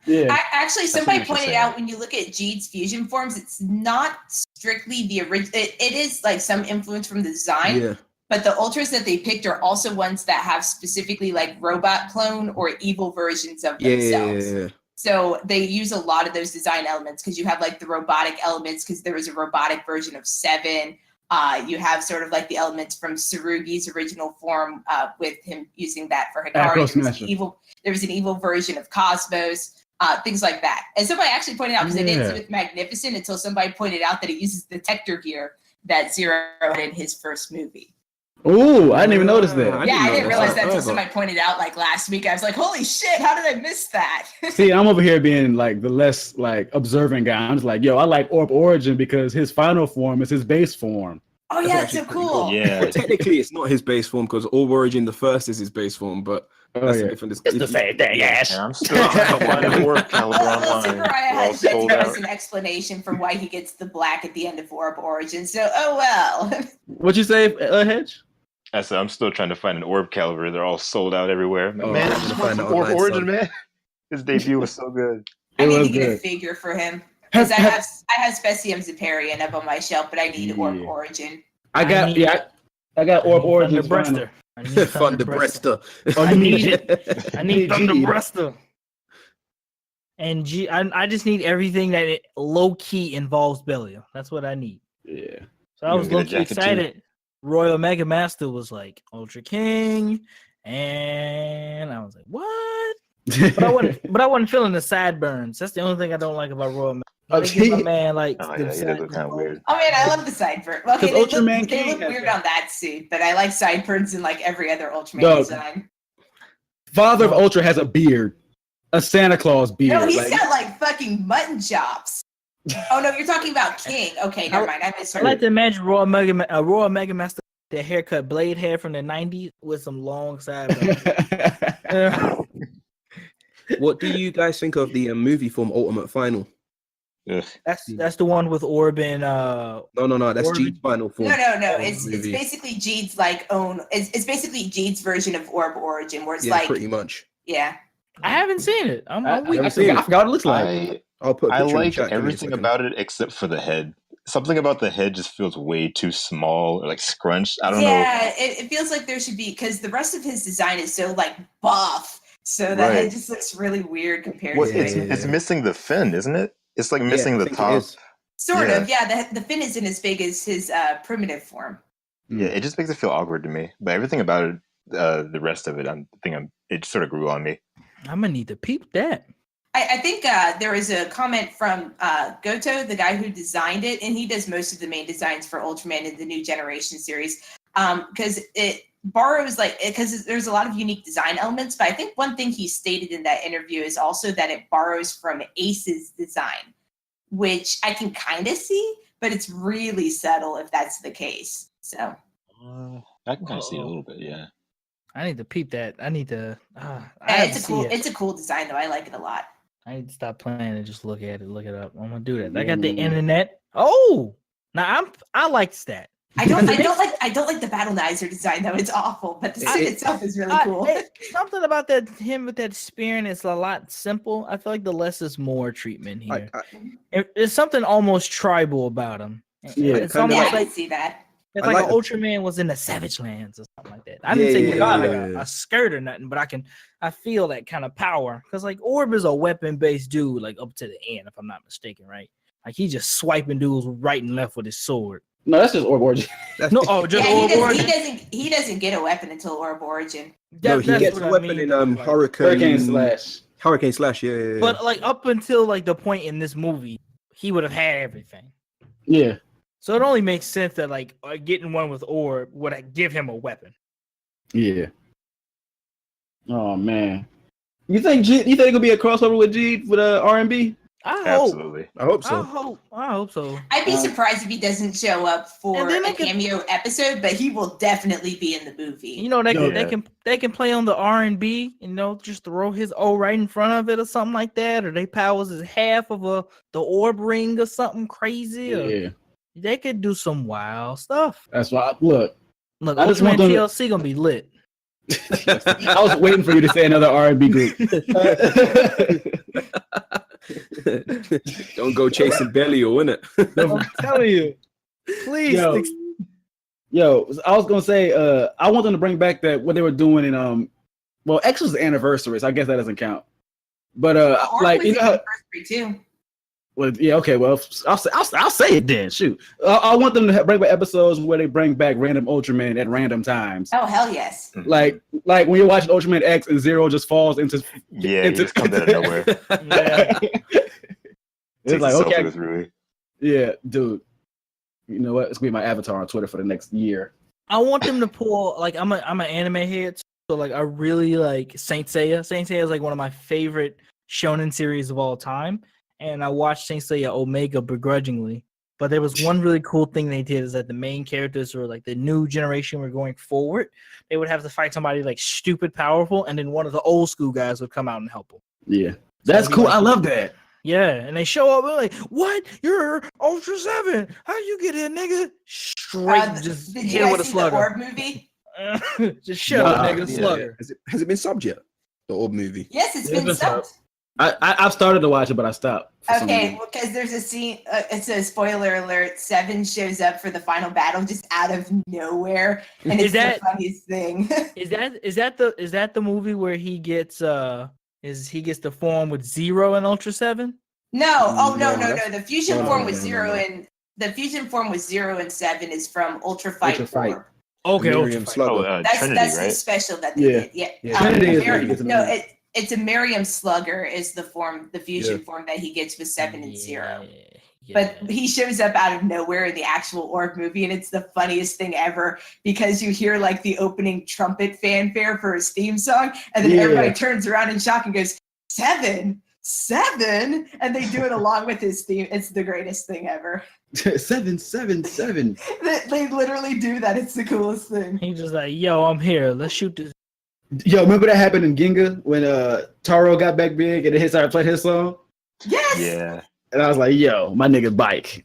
Yeah. Actually, That's somebody what you're pointed saying. out when you look at Jeed's fusion forms, it's not strictly the original. It is like some influence from the design, Yeah. but the ultras that they picked are also ones that have specifically like robot clone or evil versions of themselves. Yeah. So they use a lot of those design elements because you have like the robotic elements because there was a robotic version of Seven. You have sort of like the elements from Tsurugi's original form with him using that for Acro Hikari. Smasher. There was an evil version of Cosmos. Things like that. And somebody actually pointed out, because I didn't see with Magnificent until somebody pointed out that it uses the detector gear that Zero had in his first movie. Ooh, I didn't even notice that. I didn't realize that until either. somebody pointed out like last week. I was like, holy shit, how did I miss that? See, I'm over here being like the less like observant guy. I'm just like, yo, I like Orb Origin because his final form is his base form. Oh yeah, that's so cool. Yeah. Well, technically, it's not his base form because Orb Origin, the first is his base form, but that's a different It's the same thing, Ash. And I'm still trying to find a work caliber Well, online. Superaya They're all has yet to sold give out. us an explanation for why he gets the black at the end of Orb Origin. So, oh well. What'd you say, Hedge? I said I'm still trying to find an orb caliber. They're all sold out everywhere. Oh, Man, I'm I gonna just want find some out Orb online, Origin, son. man. His debut was so good. I It need was to get a good. figure for him. Because I have Specium Ziparian up on my shelf, but I need Orb Yeah. Origin. I got Orb Origin. Thunderbreaster. I need Thunderbreaster. Oh, I you need need it. I need Jeed. Thunderbreaster. And I just need everything that it low key involves Belial. That's what I need. Yeah. So I You was gonna low get a key jacket too? excited. Royal Mega Master was like Ultra King, and I was like, what? But I wasn't feeling the sideburns. That's the only thing I don't like about Royal Mega. Oh, They give my man like Oh the yeah, he does look kind of weird. Oh man, I love the sideburn. Okay, 'Cause Ultraman they King look has weird that. on that suit, but I like sideburns in like every other Ultraman Dog. design. Father of Ultra has a beard, a Santa Claus beard. No, he's like- got like fucking mutton chops. Oh no, you're talking about King. Okay, never mind. I I misheard. like to imagine Royal Mega Master, the haircut blade hair from the 90s with some long sideburns. What do you guys think of the movie form Ultimate Final? Ugh. That's the one with Orb and No, that's Orb- G's final form. No. Oh, It's movie. basically Jeed's like own. It's basically Jeed's version of Orb Origin, where it's Yeah, like pretty much. yeah. I haven't seen it. I'm I, weak. I forgot what it looks like. I'll put a I picture in the like chat. Give me a everything second. about it except for the head. Something about the head just feels way too small or like scrunched. I don't know. Yeah, it feels like there should be because the rest of his design is so like buff, so that Right. head just looks really weird compared Well, to Yeah, it's, it. it's missing the fin, isn't it? It's like missing Yeah, I the think it top. is. Sort Yeah. of, yeah. The fin isn't as big as his primitive form. Yeah, it just makes it feel awkward to me. But everything about it, the rest of it, it sort of grew on me. I'm gonna need to peep that. I think there was a comment from Goto, the guy who designed it, and he does most of the main designs for Ultraman in the New Generation series, because it borrows because there's a lot of unique design elements. But I think one thing he stated in that interview is also that it borrows from Ace's design, which I can kind of see, but it's really subtle if that's the case. So I can kind of see it a little bit, yeah. I need to peep that. I need to. I yeah, have it's to a see cool, it. it's a cool design though. I like it a lot. I need to stop playing and just look at it, look it up. I'm gonna do that. I got the internet. Oh, now I like that. I don't like the Battlenizer design though. It's awful, but the suit itself is really cool. Something about that him with that spear and it's a lot simple. I feel like the less is more treatment here. There's something almost tribal about him. Yeah, It's kinda Yeah, almost I like can see that. It's I like like an the- Ultraman was in the Savage Lands or something like that. I didn't say Yeah, he got like yeah. a skirt or nothing, but I feel that kind of power because like Orb is a weapon-based dude, like up to the end, if I'm not mistaken, right? Like he just swiping dudes right and left with his sword. No, that's just Orb Origin. That's No, the- oh, just Yeah, Orb he Origin. doesn't get a weapon until Orb Origin. no, he That's gets what a I weapon mean, in though, like- Hurricane Slash. Hurricane Slash. Yeah. But like up until like the point in this movie, he would have had everything. Yeah. So it only makes sense that like getting one with Orb would give him a weapon. Yeah. Oh man. You think it'll be a crossover with G with R&B? I hope. Absolutely. I hope so. I hope so. I'd be surprised if he doesn't show up for And then a they could- cameo episode, but he will definitely be in the movie. You know, they can play on the R&B, you know, just throw his O right in front of it or something like that, or they powers is half of the orb ring or something crazy. Or Yeah. they could do some wild stuff. That's why. Look, Look, I just Ultraman want them to- TLC gonna be lit. I was waiting for you to say another R&B group. Don't go chasing Bellio, innit? I'm telling you. Please. Yo. Yo, I was gonna say, I want them to bring back that what they were doing in well, X was the anniversary, so I guess that doesn't count. But Orb like was you know, how, anniversary too. well, yeah, okay, well, I'll say it then. Shoot, I want them to bring back episodes where they bring back random Ultraman at random times. Oh hell yes! Like when you're watching Ultraman X and Zero just falls into Yeah, he just comes out of nowhere. Yeah. It's like Takes himself okay, with Rui. yeah, dude. You know what? It's gonna be my avatar on Twitter for the next year. I want them to pull like I'm an anime head, so like I really like Saint Seiya. Saint Seiya is like one of my favorite shonen series of all time, and I watched Saint Seiya Omega begrudgingly. But there was one really cool thing they did is that the main characters were like the new generation were going forward. They would have to fight somebody like stupid powerful, and then one of the old school guys would come out and help them. Yeah, that's it'd be cool. like- I love that. Yeah, and they show up and like, "What? You're Ultra 7? How you get in, nigga?" Straight, just Did hit you him guys with a see the slugger. Orb movie? Just shut up, Nah, nigga. Yeah. Slugger. Has it been subbed yet? The Orb movie. Yes, it's Yeah, been it's been subbed. I've started to watch it, but I stopped. for some Okay, reason. well, because there's a scene. It's a spoiler alert. Seven shows up for the final battle just out of nowhere, and Is it's that- the funniest thing. Is that the movie where he gets the form with Zero and Ultra 7? No, oh no, No, no, that's- no. The fusion no, form no, with no, no, Zero no. and the fusion form with 0 and 7 is from Ultra Fight. Ultra Fight. 4. Okay, Miriam Ultra Slugger. Oh, That's Trinity, that's the right? special that they Yeah. did. Yeah. Yeah, Trinity is Miriam- where he gets no, another- it's a Miriam Slugger is the fusion Yeah. form that he gets with 7 and 0. Yeah. But he shows up out of nowhere in the actual Orb movie, and it's the funniest thing ever because you hear like the opening trumpet fanfare for his theme song, and then Yeah. everybody turns around in shock and goes, 7, and they do it along with his theme. It's the greatest thing ever. 777. They literally do that. It's the coolest thing. He just like, yo, I'm here. Let's shoot this. Yo, remember that happened in Ginga when Taro got back big and then he started playing his song? Yes. Yeah. And I was like, yo, my nigga bike.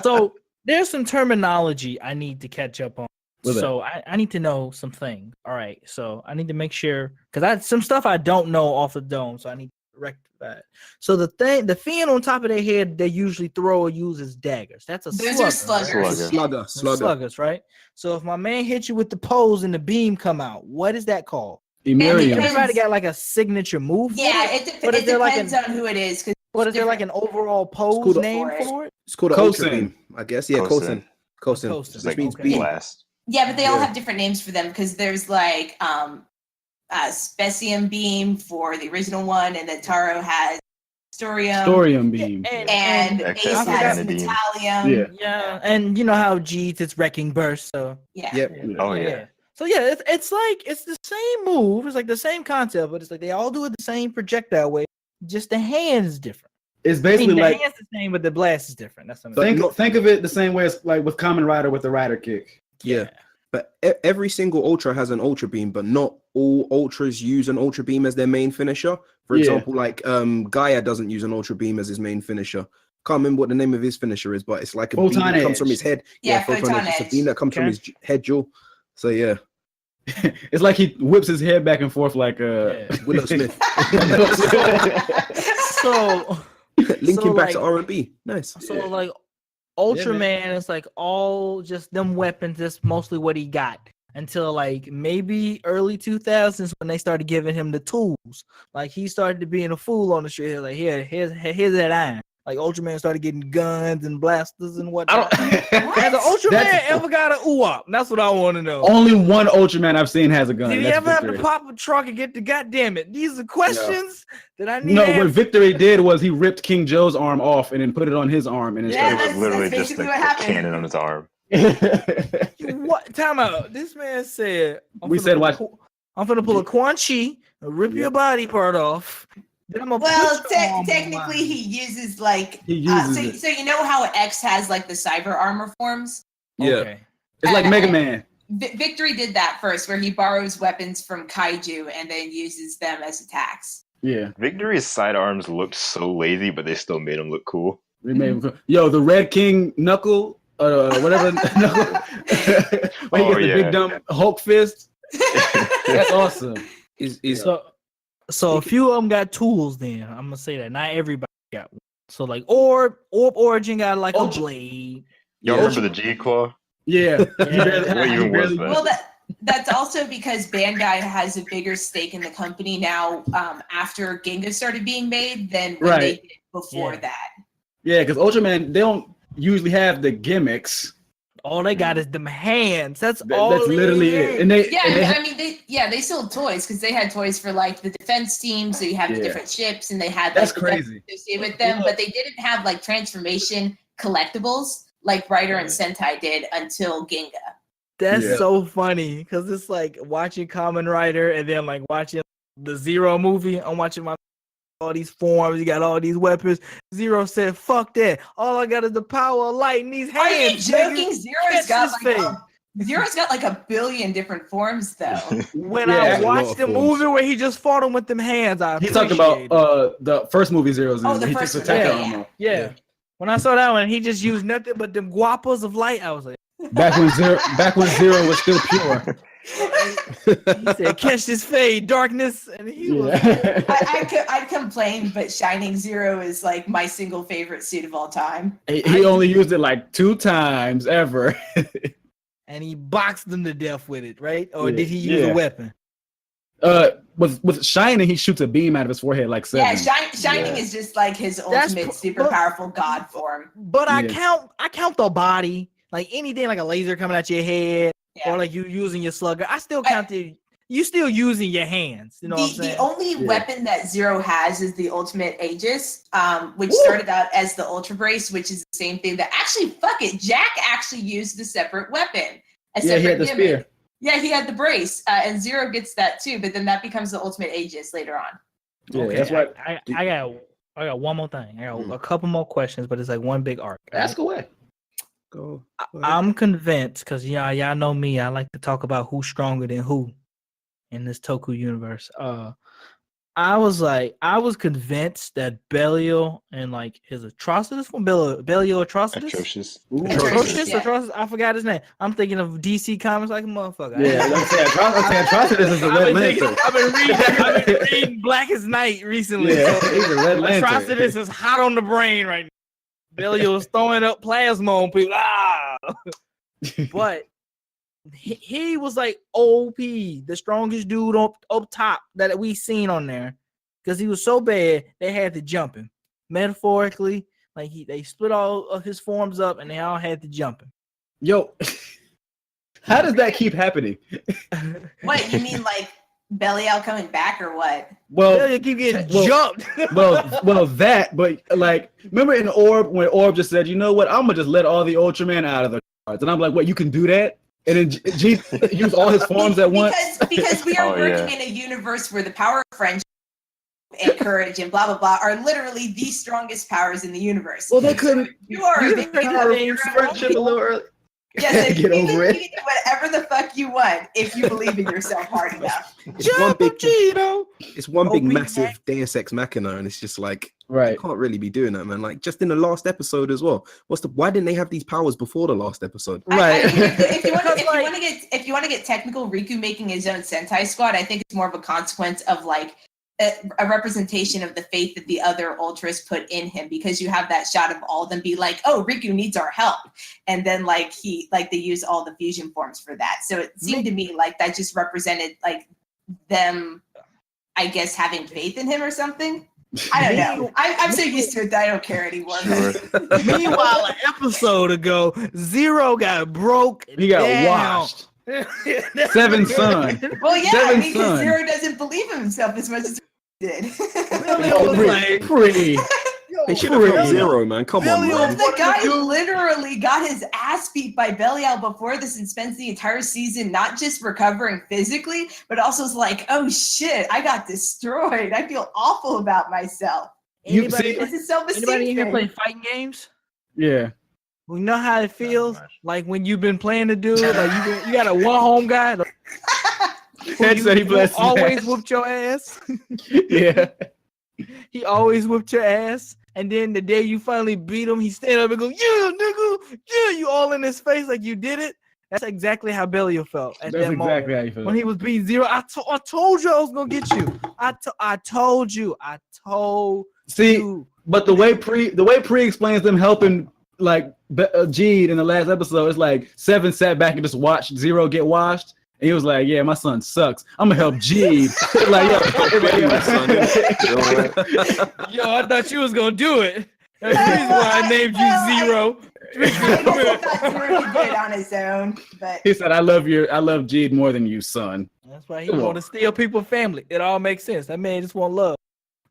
So there's some terminology I need to catch up on. What's So I need to know some things. All right. So I need to make sure because some stuff I don't know off the dome. So I need to rectify it. So the fin on top of their head, they usually throw or use as daggers. That's a Those are slugger, right? sluggers. Slugger. Sluggers, right? So if my man hits you with the pose and the beam come out, what is that called? Emirium. Depends. Everybody got like a signature move. for Yeah, it? it is there like depends on who it is. 'Cause But is there like an overall pose called a- name for it. for it? It's called an Cosin. Ultra Beam, I guess. Yeah, Cosin. Cosin. Cosin. Just like Which means Okay. beam. blast. yeah, but they all Yeah. have different names for them because there's like Specium Beam for the original one, and then Taro has Storium. Thorium beam. And Excess Ace has Beam. Metallium. Yeah. Yeah, and you know how Jeets it's wrecking burst. So Yeah. Yep. Oh yeah. So yeah, it's like it's the same move. It's like the same concept, but it's like they all do it the same projectile way. Just the hand is different. It's I basically mean, the like hand's the same, but the blast is different. That's what I'm saying. think of it the same way as like with Kamen Rider with the Rider kick. Yeah. But every single Ultra has an Ultra Beam, but not all Ultras use an Ultra Beam as their main finisher. For Yeah. example, like Gaia doesn't use an Ultra Beam as his main finisher. Can't remember what the name of his finisher is, but it's like a beam Photon that comes from Edge. his head. Yeah, Photon Photon Edge. It's a Edge. beam that comes from Okay. his head jewel. So yeah, It's like he whips his head back and forth like Willow Smith. So Linking So, back like- to R&B. Nice. so like Ultraman is like all just them weapons. That's mostly what he got until like maybe early 2000s when they started giving him the tools. Like he started being a fool on the street. Like here's that iron. Like Ultraman started getting guns and blasters and whatnot. Has an Ultraman ever got an UWAP? That's what I want to know. Only one Ultraman I've seen has a gun. Did he That's ever have Victory. to pop a trunk and get the goddamn it? These are questions that I need. No, answers. what Victory did was he ripped King Joe's arm off and then put it on his arm, and then Yeah, It was literally that's just a basically what happened. cannon on his arm. started. What? Time out. This man said. We said watch. I'm gonna pull a Quan Chi and rip your body part off. Then I'm gonna Well, put your arm on technically, mine. he uses like. He uses so, it. so you know how X has like the cyber armor forms? Yeah. Okay. It's like Mega Man. Victory did that first, where he borrows weapons from kaiju and then uses them as attacks. Yeah. Victory's sidearms looked so lazy, but they still made him look cool. We made him cool. Yo, the Red King knuckle, whatever knuckle. When he gets the big dumb Hulk fist. That's awesome. Is So a few of them got tools. Then I'm gonna say that not everybody got one. So like Orb Origin got like a blade. Y'all remember the G-Claw? Yeah. What even was that? Well, that's also because Bandai has a bigger stake in the company now after Ginga started being made than when they did before that. Yeah, because Ultraman, they don't usually have the gimmicks. All they got is them hands. That's That's all. literally it. And they, they sold toys because they had toys for like the defense team. So you have the different ships, and they had That's the crazy. associated with them, but they didn't have like transformation collectibles like Rider and Sentai did until Ginga. That's so funny because it's like watching Kamen Rider and then like watching the Zero movie. I'm watching all these forms. You got all these weapons. Zero said, "Fuck that! All I got is the power of light in these hands." Are you joking? Nigga. Zero's got like a billion different forms though. When Yeah, I a lot watched of the forms. movie where he just fought him with them hands, He talked about the first movie Zero's in. Oh, the he first just one, attacked yeah. armor. yeah. When I saw that one, he just used nothing but them guapos of light. I was like, Back when Zero was still pure. he said, "Catch this fade, darkness," and he was. Yeah. I'd complain, but Shining Zero is like my single favorite suit of all time. he only used it like 2 times ever. And he boxed them to death with it, right? Or Yeah, did he use yeah. a weapon? With Shining, he shoots a beam out of his forehead like 7. Yeah, Shining is just like his ultimate super powerful god form. But I Yeah. count the body, like anything like a laser coming at your head, or like you using your slugger. I still count you still using your hands. You know what I'm saying? The only weapon that Zero has is the ultimate Aegis, which started out as the Ultra Brace, which is the same thing that actually, fuck it, Jack actually used a separate weapon. He had the spear. Yeah, he had the brace, and Zero gets that too, but then that becomes the ultimate Aegis later on. Yeah, Okay, that's why. I got one more thing. I got a couple more questions, but it's like one big arc. Ask away. go. I'm convinced because y'all know me. I like to talk about who's stronger than who in this Toku universe. I was convinced that Belial and like his Atrocitus from Belial Atrocitus. Atrocious. Atrocious, Yeah. Atrocitus. I forgot his name. I'm thinking of DC Comics like a motherfucker. Yeah, let's say Atrocitus is the Red Lantern. I've been reading Black as Night recently. Yeah, So he's a Red Lantern. Atrocitus is hot on the brain right now. Belial's throwing up plasma on people. But he was like OP, the strongest dude up top that we seen on there, because he was so bad they had to jump him. Metaphorically, like they split all of his forms up and they all had to jump him. Yo, how does that keep happening? What, you mean like Belial coming back or what? Well, Belial keep getting well- jumped. well, that. But like, remember in Orb when Orb just said, "You know what? I'm gonna just let all the Ultraman out of the cards," and I'm like, "What? You can do that?" And then G used all his forms at once. Because we are Oh, working yeah. in a universe where the power of friendship and courage and blah blah blah are literally the strongest powers in the universe. Well, they couldn't. You are a use big the power of hero. friendship a little early. Yes, and Get you over can it. do whatever the fuck you want if you believe in yourself hard enough. It's one big, Cheeto. it's one big OP massive Deus Ex Machina, and it's just like Right. you can't really be doing that, man. Like just in the last episode as well. Why didn't they have these powers before the last episode? Right. I mean, if you Because, want to get technical, Riku making his own Sentai squad, I think it's more of a consequence of like a representation of the faith that the other Ultras put in him, because you have that shot of all of them be like, oh, Riku needs our help. And then like they use all the fusion forms for that. So it seemed to me like that just represented like them, I guess, having faith in him or something. I don't know. I'm so used to it that I don't care anymore. Sure. Meanwhile, an episode ago, Zero got broke. He got down. washed. Seven Son. Well, yeah, Seven because Son. Zero doesn't believe in himself as much as he did. Billy was like, Pretty. They should have helped Zero, man. Come on, Billy man. The guy literally got his ass beat by Belial before this and spends the entire season not just recovering physically, but also is like, oh shit, I got destroyed. I feel awful about myself. anybody, This is self-esteem anybody in here thing. play fighting games? Yeah. We know how it feels. much. Like when you've been playing the dude, like you got a one home guy. Ted said he blessed always Smash. whooped your ass. Yeah. He always whooped your ass. And then the day you finally beat him, he stand up and go, yeah, nigga, yeah, you all in his face like you did it. That's exactly how Belial felt at That's that moment. exactly how you feel. When he was beating Zero, I told you I was gonna get you. I told you. See, you. but the way Pre explains them helping like Jeed in the last episode, it's like Seven sat back and just watched Zero get washed. And he was like, "Yeah, my son sucks. I'm gonna help Jeed." Like, Yo, I thought you was gonna do it. That's the reason why I named you Zero. I thought Zero did on his own, but he said, "I love Jeed more than you, son." That's why he Come on. want to steal people's family. It all makes sense. That man just want love.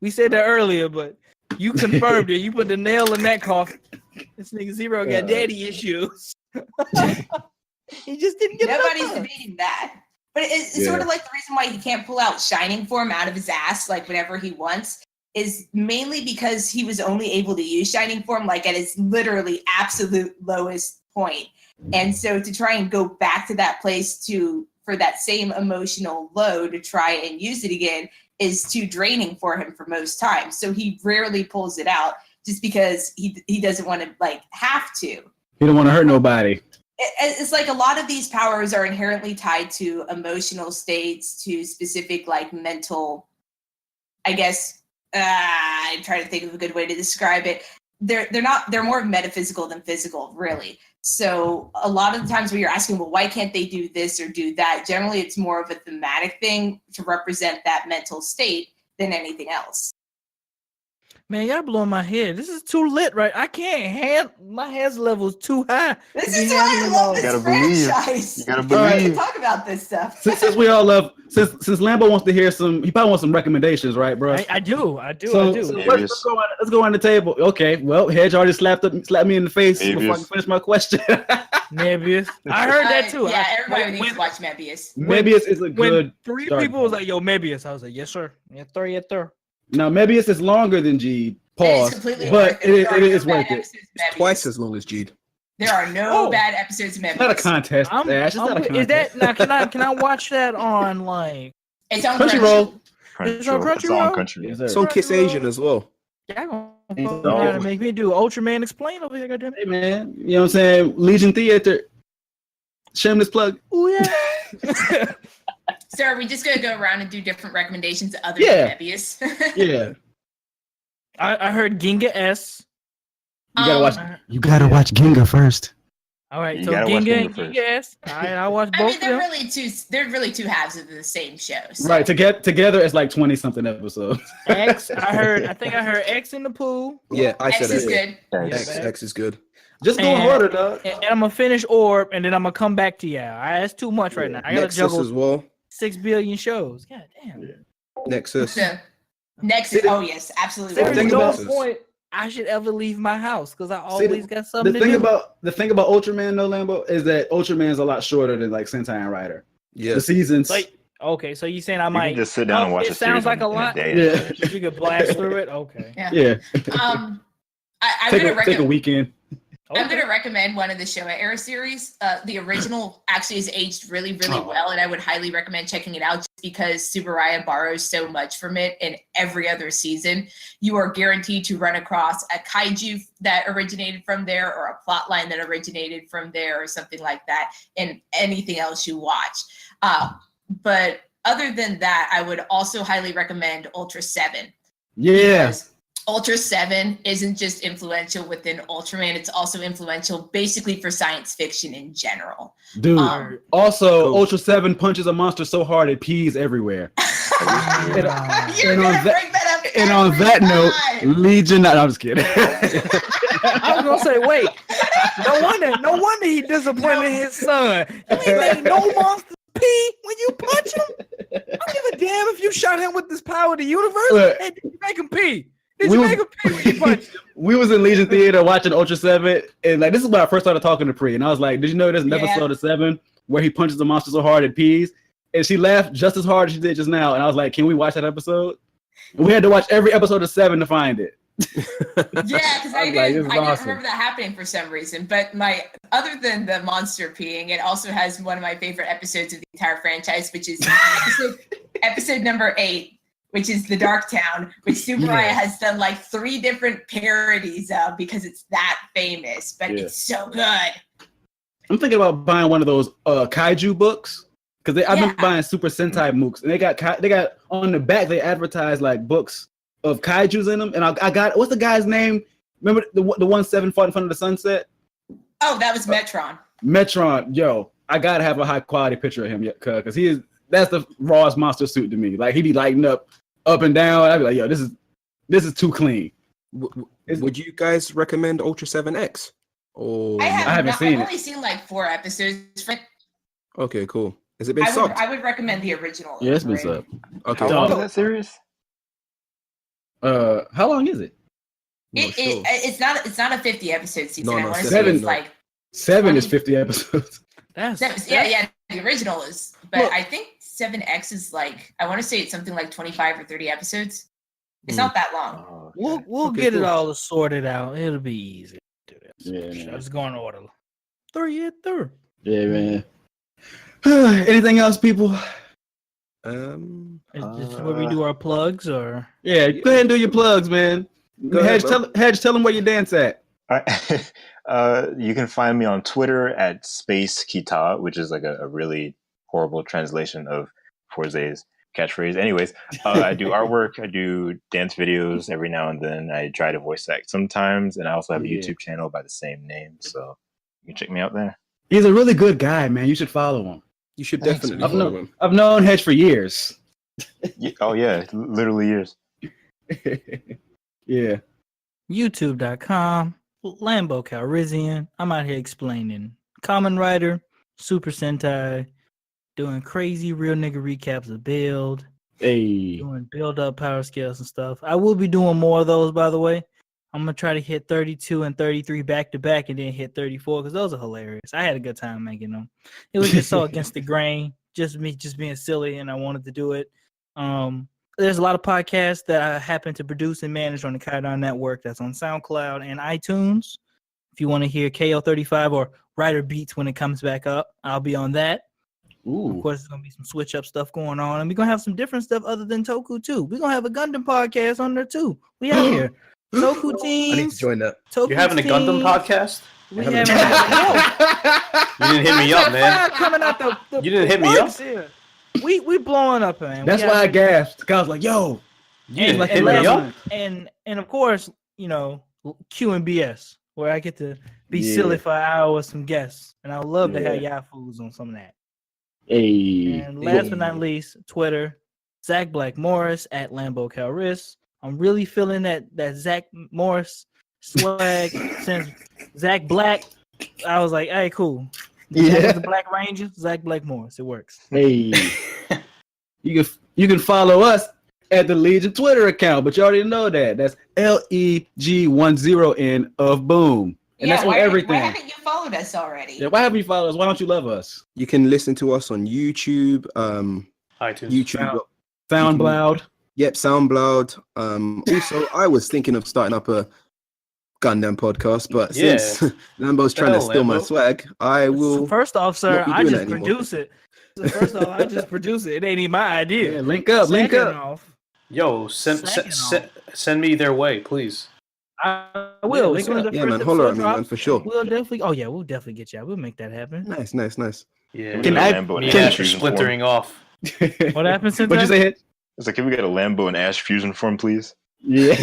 We said that earlier, but you confirmed it. You put the nail in that coffin. This nigga Zero got daddy issues. He just didn't get nobody's enough. debating that. But it's sort of like the reason why he can't pull out Shining Form out of his ass like whenever he wants is mainly because he was only able to use Shining Form like at his literally absolute lowest point. And so to try and go back to that place for that same emotional low to try and use it again is too draining for him for most times. So he rarely pulls it out just because he doesn't want to like have to. He don't want to hurt nobody. It's like a lot of these powers are inherently tied to emotional states, to specific like mental, I guess, I'm trying to think of a good way to describe it. They're more metaphysical than physical, really. So a lot of the times when you're asking, well, why can't they do this or do that? Generally, it's more of a thematic thing to represent that mental state than anything else. Man, y'all blowing my head. This is too lit, right? I can't handle my hands level is too high. This to be is why I handling love all this gotta believe. franchise. You gotta We believe. talk about this stuff. Since we all love, since Lambo wants to hear he probably wants some recommendations, right, bro? I do. So Maybe let's go on the table. Okay, well, Hedge already slapped me in the face before I can Maybe. finish my question. Mebius. I heard that too. Yeah, I- everybody needs when- to watch Mebius. Mebius is a When good. three starting people was point. like, "Yo, Mebius," I was like, "Yes, sir. Yes, sir. Yes, sir." Now Mebius is longer than Jeed. It is Pause. completely But worth it. There it are is no bad worth it. episodes of Mebius. Twice as long as Jeed. There are no Oh. bad episodes of Mebius. It's not a contest, I'm- Ash. It's not a I'm- contest. is that now? Can I watch that on like? It's on Crunchyroll? It's on Crunchyroll. It's on Crunchyroll? Crunchyroll. Yes, sir. So Kiss Asian as well. Y'all gonna It's fucking all- gotta make me do Ultraman explain over here, goddamn. Hey man, you know what I'm saying? Legion Theater. Shameless plug. Oh yeah. So are we just gonna go around and do different recommendations other Yeah. than Mebius? Yeah. I heard Ginga S. You gotta watch. I- You gotta watch Ginga first. All right, You so gotta watch Ginga and Ginga first. Ginga S. All right, I watch I both mean, of them. they're really two halves of the same show. So. Right. Together, it's like 20 something episodes. X. I think I heard X in the pool. Yeah, I X said is it. good. X is good. Just go in And- order, dog. And I'm gonna finish Orb, and then I'm gonna come back to y'all. All right, that's too much right now. I gotta Nexus juggle as well. 6 billion shows. God damn. Nexus. So, next is yes, absolutely. There's Think no about- point I should ever leave my house because I always got The something to thing do. about Ultraman, though, Lambo, is that Ultraman's a lot shorter than like Sentai and Rider. Yeah. The seasons. Like, okay, so you saying I You might can just sit down and watch it a sounds series like a in lot. day. Yeah. You could blast through it. Okay. Yeah. I'm gonna Take a recommend. weekend. I'm going to recommend one of the Showa Era series. The original actually is aged really, really Oh. well, and I would highly recommend checking it out just because Subaraya borrows so much from it in every other season. You are guaranteed to run across a kaiju that originated from there or a plot line that originated from there or something like that in anything else you watch. But other than that, I would also highly recommend Ultra 7. Yeah. Because Ultra 7 isn't just influential within Ultraman, it's also influential basically for science fiction in general. Dude. Also, Cool. Ultra 7 punches a monster so hard it pees everywhere. You're and gonna bring that up And on that note, time. Legion. No, I'm just kidding. I was gonna say, wait. No wonder he disappointed his son. You ain't made no monsters pee when you punch him. I don't give a damn if you shot him with this power of the universe. Look. Hey, did you make him pee? Did you make him pee when you punched him? We was in Legion Theater watching Ultra 7, and like this is when I first started talking to Pri, and I was like, "Did you know there's an episode of 7 where he punches the monster so hard it pees?" And she laughed just as hard as she did just now, and I was like, "Can we watch that episode?" And we had to watch every episode of 7 to find it. Yeah, because I Like, didn't awesome. remember that happening for some reason. But other than the monster peeing, it also has one of my favorite episodes of the entire franchise, which is episode number 8, which is the Dark Town, which Subaraya has done like 3 different parodies of because it's that famous. But it's so good. I'm thinking about buying one of those kaiju books because I've been buying Super Sentai books, and they got on the back they advertise like books of kaijus in them, and I got what's the guy's name? Remember the one 7 fought in front of the sunset? Oh, that was Metron. Metron, yo, I gotta have a high quality picture of him, because that's the rawest monster suit to me. Like he be lighting up and down. I'd be like, yo, this is too clean. Would you guys recommend Ultra 7X? Or I haven't seen it. I've only seen like 4 episodes. Okay, cool. Has it been I subbed? would recommend the original. Yeah, it's been subbed. Okay. How long is that series? How long is it? It's not a 50 episode season. No, I want to say 7, it's like 7 is 50 episodes. yeah. The original is, but Look. I think 7X is like I want to say it's something like 25 or 30 episodes. It's not that long. Oh, okay. We'll Okay, get it cool. all sorted out. It'll be easy. Yeah, man. Let's go in order. 3. Yeah, man. Anything else, people? Is this where we do our plugs, or Yeah, go ahead and do your plugs, man. Go ahead, Hedge, tell them where you dance at. All right. You can find me on Twitter at Space Kita, which is like a really horrible translation of Forze's catchphrase. Anyways, I do artwork, I do dance videos every now and then. I try to voice act sometimes, and I also have a YouTube channel by the same name, so you can check me out there. He's a really good guy, man. You should follow him. You should Thanks, definitely man. follow him. I've known Hedge for years. Oh yeah, literally years. Yeah. YouTube.com, Lambo Calrissian. I'm out here explaining Kamen Rider, Super Sentai, doing crazy real nigga recaps of build, Hey. doing build up power scales and stuff. I will be doing more of those, by the way. I'm gonna try to hit 32 and 33 back to back, and then hit 34 because those are hilarious. I had a good time making them. It was just so against the grain, just me just being silly, and I wanted to do it. There's a lot of podcasts that I happen to produce and manage on the Kaidan Network. That's on SoundCloud and iTunes. If you want to hear KO35 or Rider Beats when it comes back up, I'll be on that. Of Ooh. course, there's gonna be some switch up stuff going on, and we're gonna have some different stuff other than Toku too. We're gonna have a Gundam podcast on there too. We out here. Toku I need to teams. join that. Toku You're having a Gundam teams. podcast? We You having You didn't hit me up, man. Coming out the You didn't hit me up? works here. We blowing up, man. That's We why I got- gasped. 'Cause I was like, yo. You didn't like hit the me last up? one. and of course, you know, Q and BS, where I get to be Yeah. silly for an hour with some guests, and I would love to have Yeah. y'all fools on some of that. Hey. And last but not least, Twitter, Zach Black Morris at Lambo Calriss. I'm really feeling that Zach Morris swag since Zach Black. I was like, hey, cool. Zach was the Black Ranger, Zach Black Morris. It works. Hey. You can follow us at the Legion Twitter account, but you already know that. That's LEG10N of Boom. And that's on why everything. haven't you followed us already? Yeah, why haven't you followed us? Why don't you love us? You can listen to us on YouTube. iTunes. YouTube. SoundCloud. Yep, SoundCloud. Also, I was thinking of starting up a Gundam podcast, but Yeah. since Lambo's trying to Hell, steal my Lambo. swag, I will. First off, sir, not be I doing just that anymore. produce it. First off, I just produce it. It ain't even my idea. Yeah, link up. Second off, Yo, send me their way, please. I will. link As soon as up. the Yeah, first man. Holler at episode me, man, drops, for sure. we'll definitely. Oh yeah, we'll definitely get you. We'll definitely get you. We'll make that happen. Nice. Yeah. Can we I- get a Lambo Me and and Ash Ash are fusion form? splintering off. What happened since What'd you say, Hit? It's like, can we get a Lambo and Ash fusion form, please? Yeah.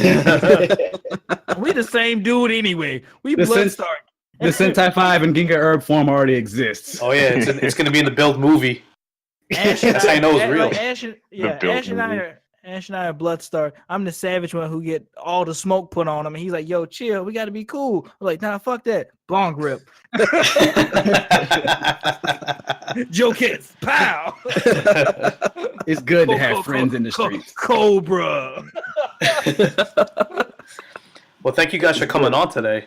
We the same dude anyway. We The blood sense- start. The Sentai 5 and Ginga Herb form already exists. Oh yeah, it's gonna be in the build movie. Ash That's how I know it's real. Ash and, built Ash and I movie. are Ash and I are blood star. I'm the savage one who get all the smoke put on him, and he's like, "Yo, chill. We got to be cool." I'm like, "Nah, fuck that. Bong grip. Joe kids. Pow. It's good to have friends in the streets. Cobra. Well, thank you guys for coming on today.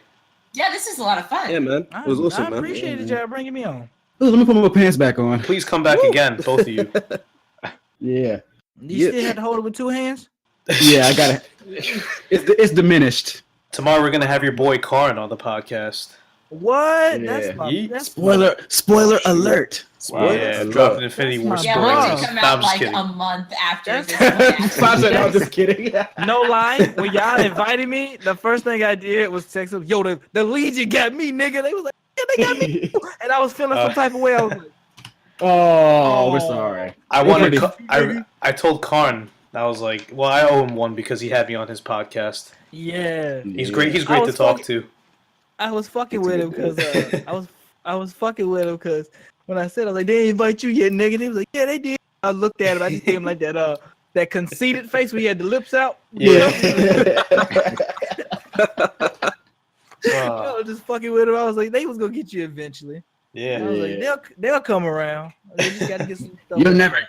Yeah, this is a lot of fun. Yeah, man. It was awesome, I man. appreciated y'all bringing me on. Ooh, let me put my pants back on. Please come back again, both of you. Yeah. You Yeah. still had to hold it with 2 hands? Yeah, I got it. It's diminished. Tomorrow we're gonna have your boy Karn on the podcast. What? Yeah. That's my. Yeet. That's Spoiler alert. Yeah, dropping Infinity War That's Yeah, my we're spoilers. gonna bro. come No, out I'm just like kidding. a month after That's- this. one happens. Five seconds, I'm just kidding. No lie, when y'all invited me, the first thing I did was text them, "Yo, the Legion got me, nigga." They was like, "Yeah, they got me," and I was feeling some type of way. I was like, Oh, we're sorry. I We're wanted. pretty- I told Karn. I was like, well, I owe him one because he had me on his podcast. "Yeah." He's great. He's I great to was talk fucking- to. I was fucking with him because I was fucking with him because when I said I was like, "They didn't invite you yet, nigga," they was like, "Yeah, they did." I looked at him. I just gave him like that conceited face where he had the lips out. Yeah. I was just fucking with him. I was like, they was gonna get you eventually. Yeah. I was like, they'll come around. They just gotta get some stuff.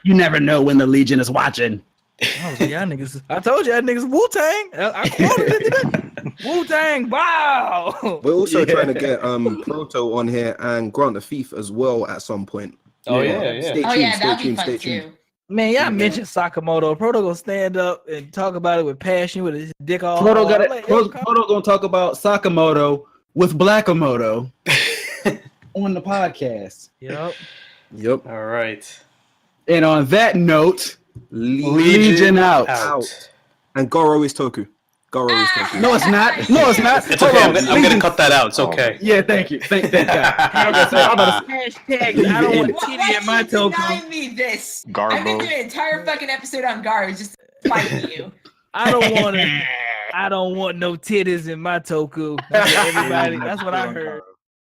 You never know when the Legion is watching. I was like, y'all niggas. I told y'all niggas Wu Tang. I quoted it. Wu Tang. Wow. We're also Yeah. trying to get Proto on here and Grant the Thief as well at some point. Oh Yeah. yeah, yeah. Stay Oh tuned, yeah, stay that'd be tuned, fun stay too. tuned. Man, y'all mentioned Sakamoto. Proto gonna stand up and talk about it with passion, with his dick all. Proto hard. got I'm it. like, yo, Proto gonna talk about Sakamoto with Blackamoto on the podcast. Yep. Yep. All right. And on that note, Legion out. Out. And Goro is Toku. Goro is Toku. No, it's not. No, it's not. It's Hold okay. on. I'm gonna Legion- cut that out. It's okay. Yeah, thank you. Thank God. I'm about to say- Hashtag. I don't want Why titty in my did you Toku. deny me this? I've been Garbo. doing an entire fucking episode on Garbo just to fight you. I don't want no titties in my Toku. That's what everybody. That's what I heard.